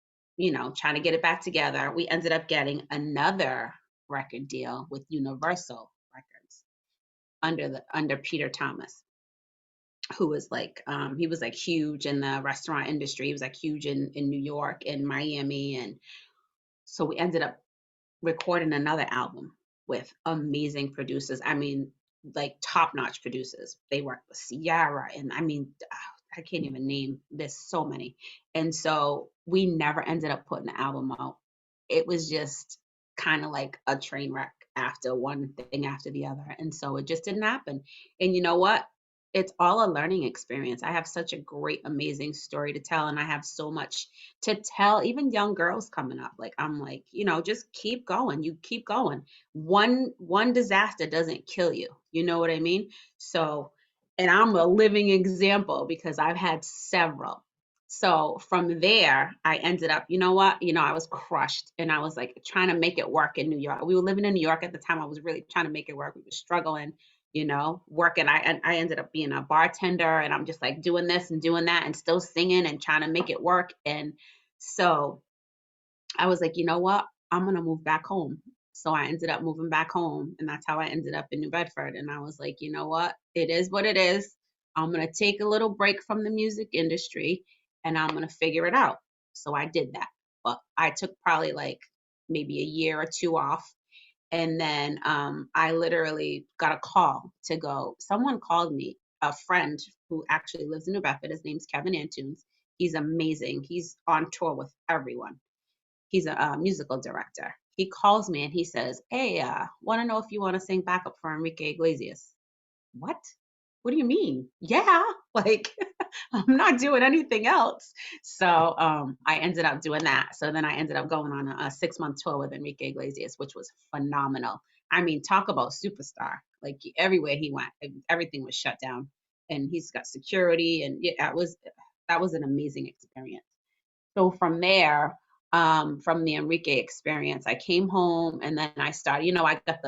E: trying to get it back together. We ended up getting another record deal with Universal Records under Peter Thomas, who was like, he was like huge in the restaurant industry. He was like huge in New York and Miami. And so we ended up recording another album with amazing producers. I mean, like top-notch producers. They worked with Ciara, and I mean, I can't even name. There's so many. And so we never ended up putting the album out. It was just kind of like a train wreck after one thing after the other. And so it just didn't happen. And you know what? It's all a learning experience. I have such a great, amazing story to tell, and I have so much to tell even young girls coming up. Like I'm like, just keep going. You keep going. One disaster doesn't kill you. You know what I mean? So, and I'm a living example because I've had several. So from there, I ended up, you know what? I was crushed and I was like trying to make it work in New York. We were living in New York at the time. I was really trying to make it work. We were struggling, working. I ended up being a bartender and I'm just like doing this and doing that and still singing and trying to make it work. And so I was like, you know what? I'm going to move back home. So I ended up moving back home, and that's how I ended up in New Bedford. And I was like, you know what? It is what it is. I'm going to take a little break from the music industry and I'm going to figure it out. So I did that. But I took probably like maybe a year or two off. And then I literally got a call to go. Someone called me, a friend who actually lives in New Bedford. His name's Kevin Andrews. He's amazing. He's on tour with everyone. He's a musical director. He calls me and he says, hey, want to know if you want to sing backup for Enrique Iglesias. What? What do you mean? Yeah, like I'm not doing anything else. So I ended up doing that. So then I ended up going on a 6-month tour with Enrique Iglesias, which was phenomenal. I mean, talk about superstar. Like everywhere he went, everything was shut down, and he's got security, and that was an amazing experience. So from there, from the Enrique experience, I came home and then I started,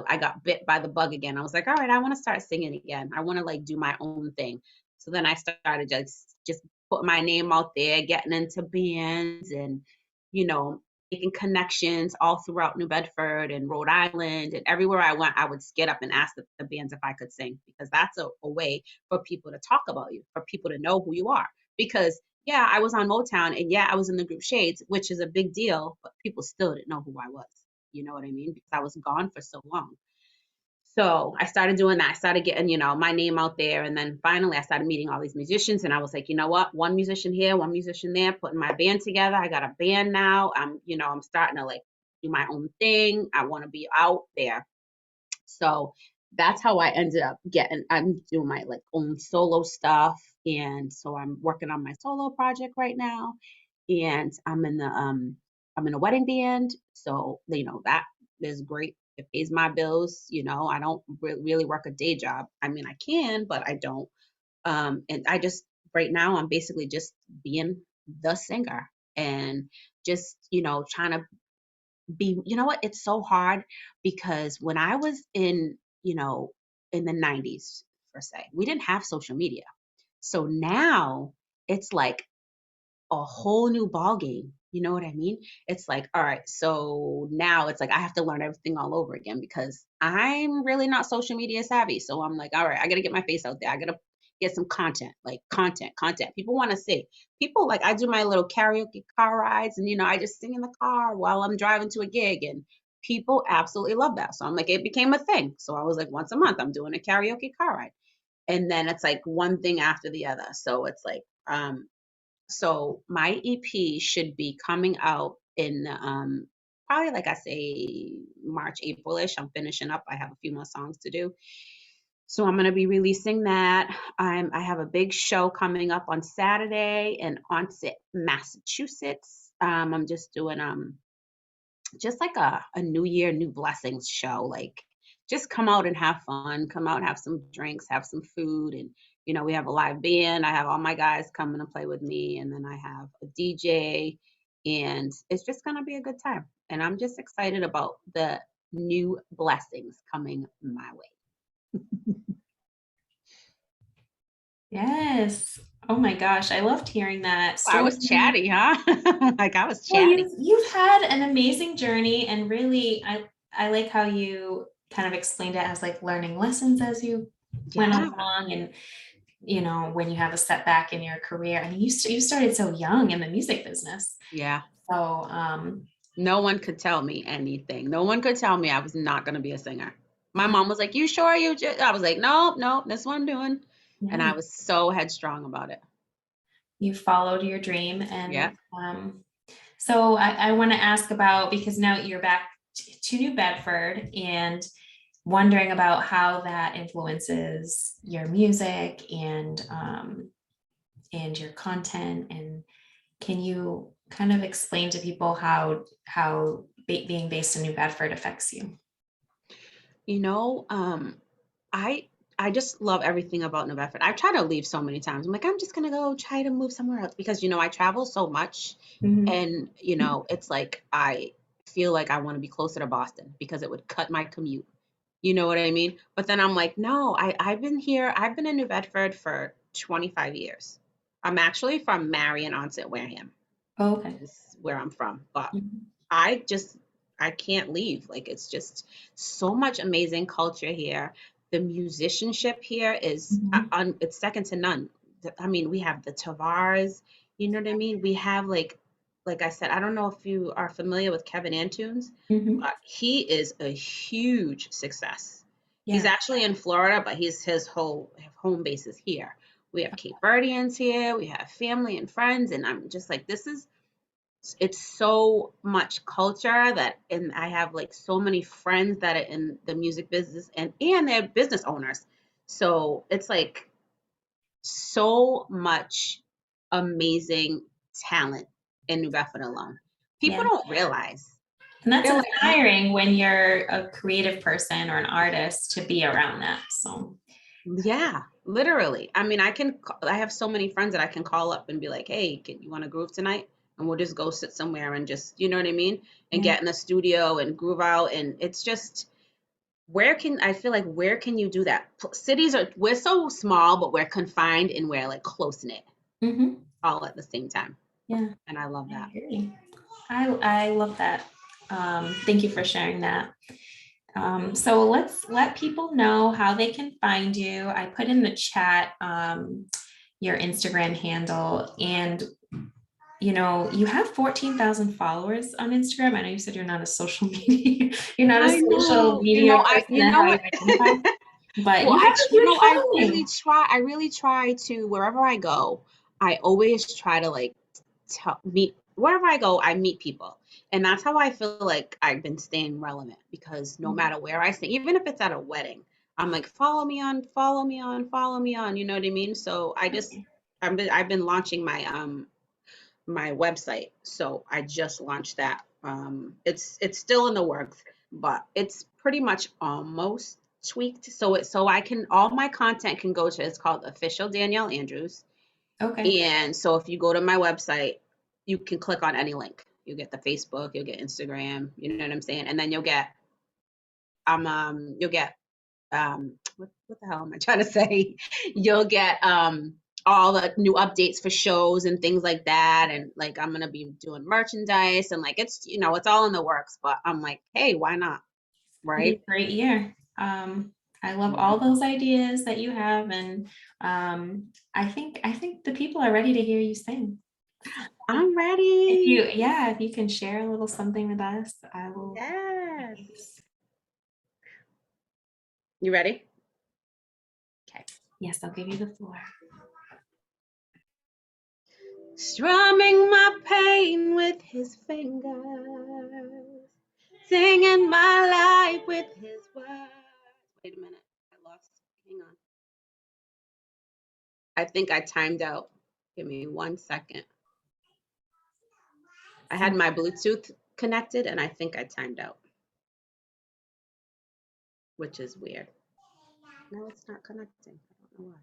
E: I got bit by the bug again. I was like, all right, I want to start singing again. I want to like do my own thing. So then I started just putting my name out there, getting into bands and, making connections all throughout New Bedford and Rhode Island, and everywhere I went, I would get up and ask the bands if I could sing, because that's a way for people to talk about you, for people to know who you are. Because yeah, I was on Motown and yeah, I was in the group Shades, which is a big deal, but people still didn't know who I was. You know what I mean? Because I was gone for so long. So I started doing that. I started getting, my name out there. And then finally I started meeting all these musicians, and I was like, you know what? One musician here, one musician there, putting my band together. I got a band now. I'm starting to like do my own thing. I want to be out there. So that's how I ended up I'm doing my like own solo stuff. And so I'm working on my solo project right now. And I'm in a wedding band. So, that is great. It pays my bills. I don't really work a day job. I mean, I can, but I don't. And I just right now I'm basically just being the singer and just, trying to be, what? It's so hard because when I was in the 90s, per se, we didn't have social media. So now it's like a whole new ball game. You know what I mean? It's like, all right, so now it's like I have to learn everything all over again because I'm really not social media savvy. So I'm like, all right, I gotta get my face out there. I gotta get some content, like content. People want to see. People like I do my little karaoke car rides and I just sing in the car while I'm driving to a gig and people absolutely love that. So I'm like, it became a thing. So I was like, once a month, I'm doing a karaoke car ride. And then it's like one thing after the other. So it's like, so my EP should be coming out in probably like I say March, April-ish. I'm finishing up. I have a few more songs to do. So I'm gonna be releasing that. I have a big show coming up on Saturday in Onset, Massachusetts. I'm just doing just like a New Year, New Blessings show. Like, just come out and have fun. Come out and have some drinks, have some food, and we have a live band. I have all my guys coming to play with me, and then I have a DJ, and it's just gonna be a good time. And I'm just excited about the new blessings coming my way.
A: Yes. Oh my gosh, I loved hearing that
E: I was
A: story.
E: chatty, huh? Like I was
A: Well,
E: chatty.
A: you've had an amazing journey, and really, I like how you kind of explained it as like learning lessons as you went
E: Yeah,
A: along, and when you have a setback in your career, and you started so young in the music business.
E: yeah.
A: So,
E: No one could tell me anything. No one could tell me I was not going to be a singer. My
A: yeah,
E: mom was like, "You sure you just?" I was like, "No, no, that's what I'm doing." And I
A: yeah,
E: was so headstrong about it.
A: you followed your dream,
E: Yeah.
A: and so I want to ask about, because now you're back to New Bedford, and wondering about how that influences your music and your content. And can you kind of explain to people how being based in New Bedford affects you?
E: You know, I I just love everything about New Bedford. I've tried to leave so many times. I'm like, I'm just gonna go try to move somewhere else because I travel so much,
A: Mhm.
E: and it's like I feel like I want to be closer to Boston because it would cut my commute. You know what I mean? But then I'm like, no, I've been here. I've been in New Bedford for 25 years. I'm actually from Marion, Onset, Wareham.
A: Oh, okay.
E: Is where I'm from. But
A: Mhm.
E: I just I can't leave. Like it's just so much amazing culture here. The musicianship here is
A: Mhm.
E: it's second to none. I mean, we have the Tavars, you know what I mean? We have like I said, I don't know if you are familiar with Kevin Antunes,
A: Mhm.
E: but he is a huge success. He's
A: Yeah.
E: actually in Florida, but his whole home base is here. We have Cape Verdeans here, we have family and friends, and I'm just like, it's so much culture that, and I have like so many friends that are in the music business and they're business owners. So it's like so much amazing talent in New Bedford alone. People
A: Yeah.
E: don't realize.
A: And that's
E: They're like,
A: inspiring when you're a creative person or an artist to be around that. So,
E: yeah, literally. I mean, I have so many friends that I can call up and be like, hey, you want to groove tonight? And we'll just go sit somewhere and just, you know what I mean? And
A: yeah.
E: get in the studio and groove out. And it's just, I feel like, where can you do that? We're so small, but we're confined and we're like close knit
A: Mhm.
E: all at the same time.
A: Yeah.
E: And I love
A: I
E: that.
A: agree. I love that. Thank you for sharing that. So let's let people know how they can find you. I put in the chat your Instagram handle, and you have 14,000 followers on Instagram. I know you said you're not a social media, you're not a
E: I
A: social
E: know.
A: media person
E: You
A: and
E: know
A: how you
E: what?
A: identify, but
E: Well,
A: you have a huge following.
E: I really try to, wherever I go, I always try to like meet, wherever I go, I meet people. And that's how I feel like I've been staying relevant because no matter where I sing, even if it's at a wedding, I'm like, follow me on, follow me on, follow me on. You know what I mean? So I've been launching my website. So I just launched that. It's still in the works, but it's pretty much almost tweaked. So I can, all my content can go to, it's called Official Danielle Andrews.
A: Okay.
E: And so if you go to my website, you can click on any link. You get the Facebook, you'll get Instagram, you know what I'm saying? And then you'll get what the hell am I trying to say? You'll get all the new updates for shows and things like that. And like I'm gonna be doing merchandise and like it's it's all in the works, but I'm like, hey, why not?
A: It'll be
E: Right?
A: a great year. I love all those ideas that you have, and I think the people are ready to hear you sing.
E: I'm ready.
A: If you can share a little something with us, I will.
E: Yes. You ready? Okay.
A: Yes, I'll give you the floor.
E: Strumming my pain with his fingers, singing my life with his words. Wait a minute, I lost. Hang on. I think I timed out. Give me 1 second. I had my Bluetooth connected and I think I timed out, which is weird. No, it's not connecting. I don't know why.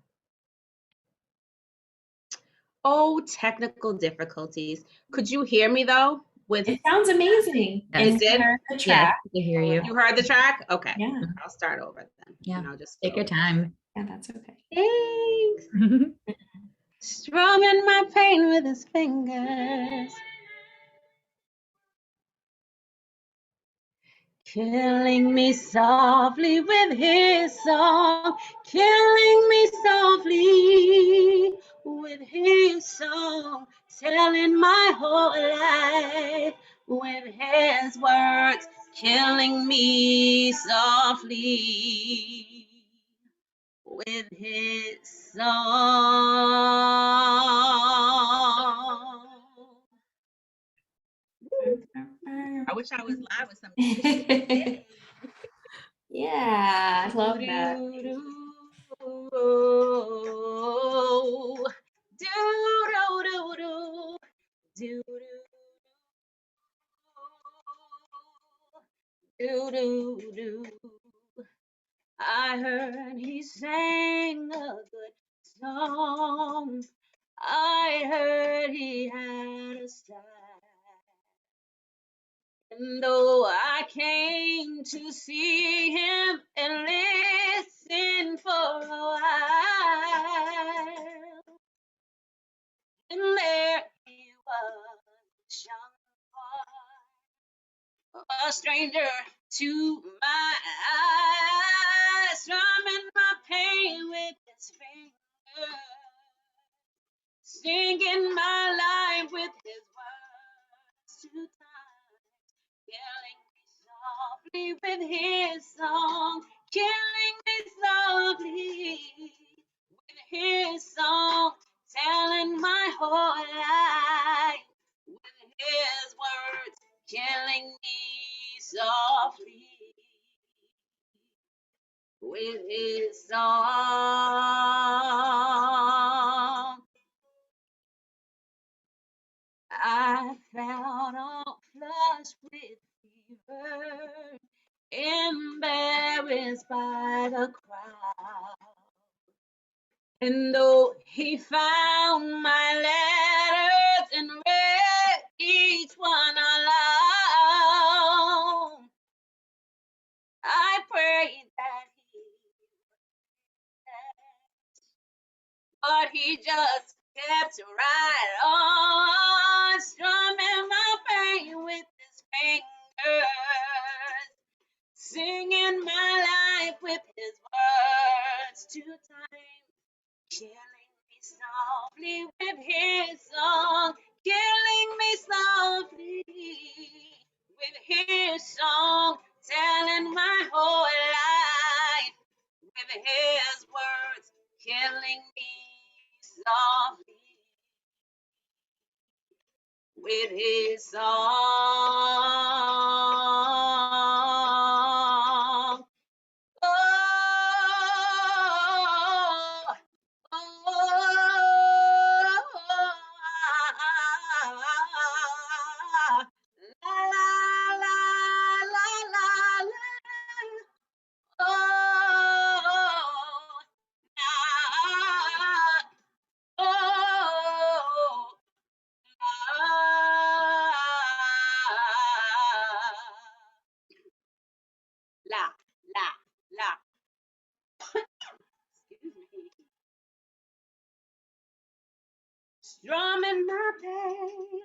E: Oh, technical difficulties. Could you hear me though?
A: It sounds amazing.
B: Yes.
A: And
E: It did?
A: you heard the
B: Yes,
A: track.
B: I can hear you.
E: You heard the track? Okay.
A: Yeah.
E: I'll start over then.
B: Yeah.
E: And I'll just
B: Take your time.
A: Yeah, that's okay.
E: Thanks. Strumming my pain with his fingers, killing me softly with his song, killing me softly with his song, telling my whole life with his words, killing me softly with his song. I wish I was live with some musicians.
A: Yeah, I love that.
E: I heard he sang a good song. I heard he had a style. And though I came to see him and listen for a while, and there he was, young boy, a stranger to my eyes, strumming my pain with his fingers, singing my life with his words to time, killing me softly with his song, killing me softly with his song, telling my whole life with his words, killing me softly with his song. I felt all flushed with fever, embarrassed by the crowd. And though he found my letters and read each one aloud, I prayed that but he just kept right on, strumming my pain with his fingers, singing my life with his words to time, killing me softly with his song, killing me softly with his song, telling my whole life with his words, killing me softly with his song. Oh, la la la la la la. Oh, drumming my pain,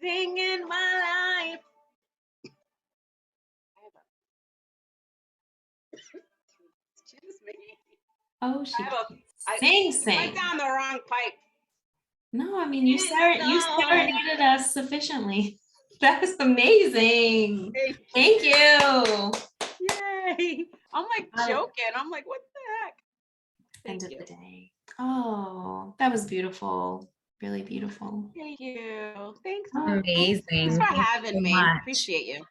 E: singing my life. Excuse me.
A: Oh, she
E: I
A: sing.
E: went down the wrong pipe.
A: No, I mean, you serenaded us sufficiently. That was amazing. Thank you.
E: Yay. I'm like joking. I'm like, what the heck?
A: End of the day. Oh, that was beautiful. Really beautiful.
E: Thank you. Thanks.
B: Amazing.
E: Thanks for
B: Thank you
E: having
B: so
E: me.
B: much.
E: Appreciate you.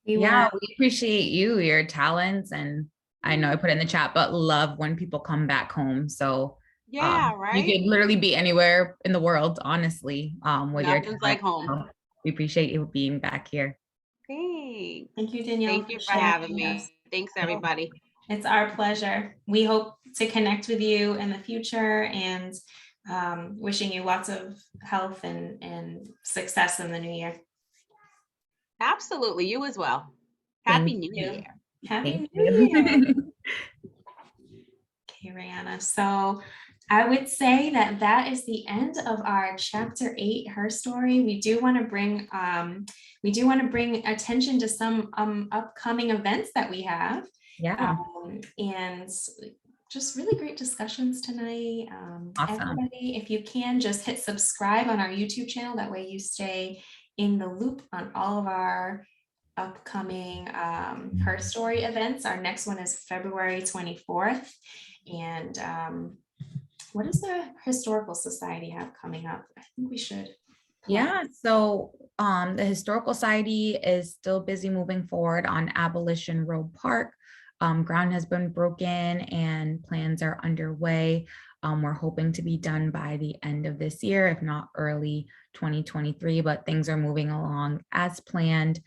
B: Yeah, we appreciate you, your talents, and I know I put it in the chat, but love when people come back home. So
E: Yeah,
B: you
E: right.
B: could literally be anywhere in the world, honestly, with your
E: Nothing's like home.
B: So we appreciate you being back here.
E: Thanks.
A: Thank you, Danielle.
E: Thank you for having me. Thanks, everybody.
A: It's our pleasure. We hope to connect with you in the future, and wishing you lots of health and success in the new year.
E: Absolutely. You as well. Happy New Year.
A: Happy New Year. Okay, Rihanna. So I would say that that is the end of our chapter 8, her story. We do want to bring attention to some upcoming events that we have.
B: Yeah.
A: And just really great discussions tonight.
B: Awesome.
A: Everybody, if you can, just hit subscribe on our YouTube channel. That way you stay in the loop on all of our upcoming Her Story events. Our next one is February 24th. And what does the Historical Society have coming up? I think we should.
B: Yeah, so the Historical Society is still busy moving forward on Abolition Road Park. Ground has been broken and plans are underway. We're hoping to be done by the end of this year, if not early 2023, but things are moving along as planned.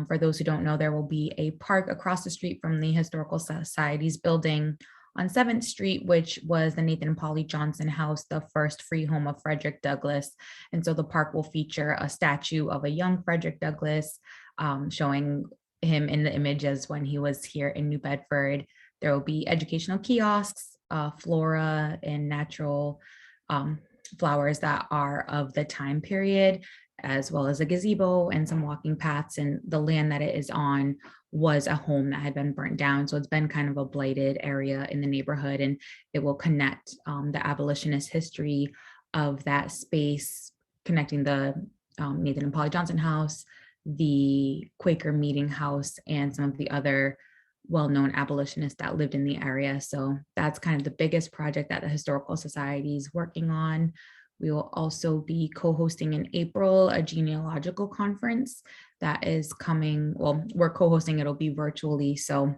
B: For those who don't know, there will be a park across the street from the Historical Society's building on 7th Street, which was the Nathan and Polly Johnson House, the first free home of Frederick Douglass. And so the park will feature a statue of a young Frederick Douglass, showing him in the image as when he was here in New Bedford. There will be educational kiosks, flora and natural flowers that are of the time period, as well as a gazebo and some walking paths. And the land that it is on was a home that had been burnt down. So it's been kind of a blighted area in the neighborhood, and it will connect the abolitionist history of that space, connecting the Nathan and Polly Johnson House, the Quaker Meeting House, and some of the other well-known abolitionists that lived in the area. So that's kind of the biggest project that the Historical Society is working on. We will also be co-hosting in April a genealogical conference that is coming. Well, we're co-hosting, it'll be virtually. So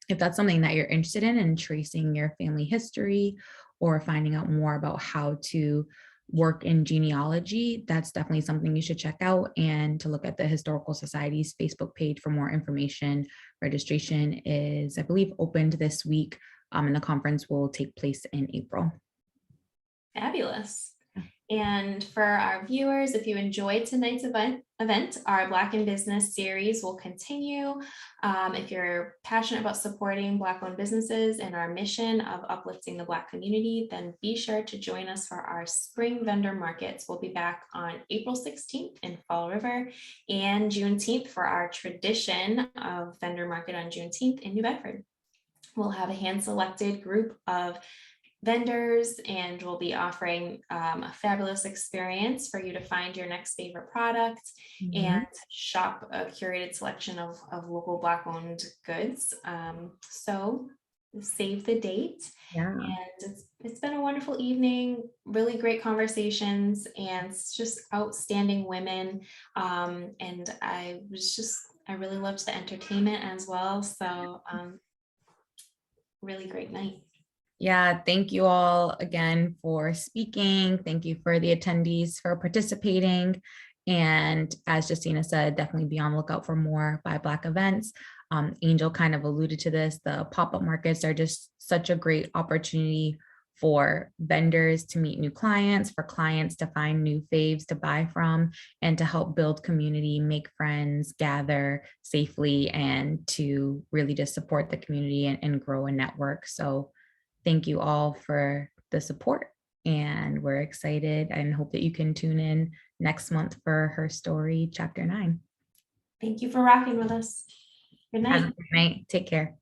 B: if that's something that you're interested in and tracing your family history or finding out more about how to work in genealogy, that's definitely something you should check out, and to look at the Historical Society's Facebook page for more information. Registration is, I believe, opened this week, and the conference will take place in April.
A: Fabulous. And for our viewers, if you enjoyed tonight's event, our Black in Business series will continue. If you're passionate about supporting Black-owned businesses and our mission of uplifting the Black community, then be sure to join us for our spring vendor markets. We'll be back on April 16th in Fall River, and Juneteenth for our tradition of vendor market on Juneteenth in New Bedford. We'll have a hand-selected group of vendors, and we'll be offering a fabulous experience for you to find your next favorite product and shop a curated selection of local Black-owned goods. So save the date.
B: Yeah.
A: And it's been a wonderful evening, really great conversations, and it's just outstanding women. And I really loved the entertainment as well. So really great night.
B: Yeah, thank you all again for speaking. Thank you for the attendees for participating. And as Justina said, definitely be on the lookout for more Buy Black events. Angel kind of alluded to this. The pop-up markets are just such a great opportunity for vendors to meet new clients, for clients to find new faves to buy from, and to help build community, make friends, gather safely, and to really just support the community and grow a network. So thank you all for the support. And we're excited and hope that you can tune in next month for HERStory Chapter 9.
A: Thank you for rocking with us. Good
B: Have a
A: night.
B: good night. Take care.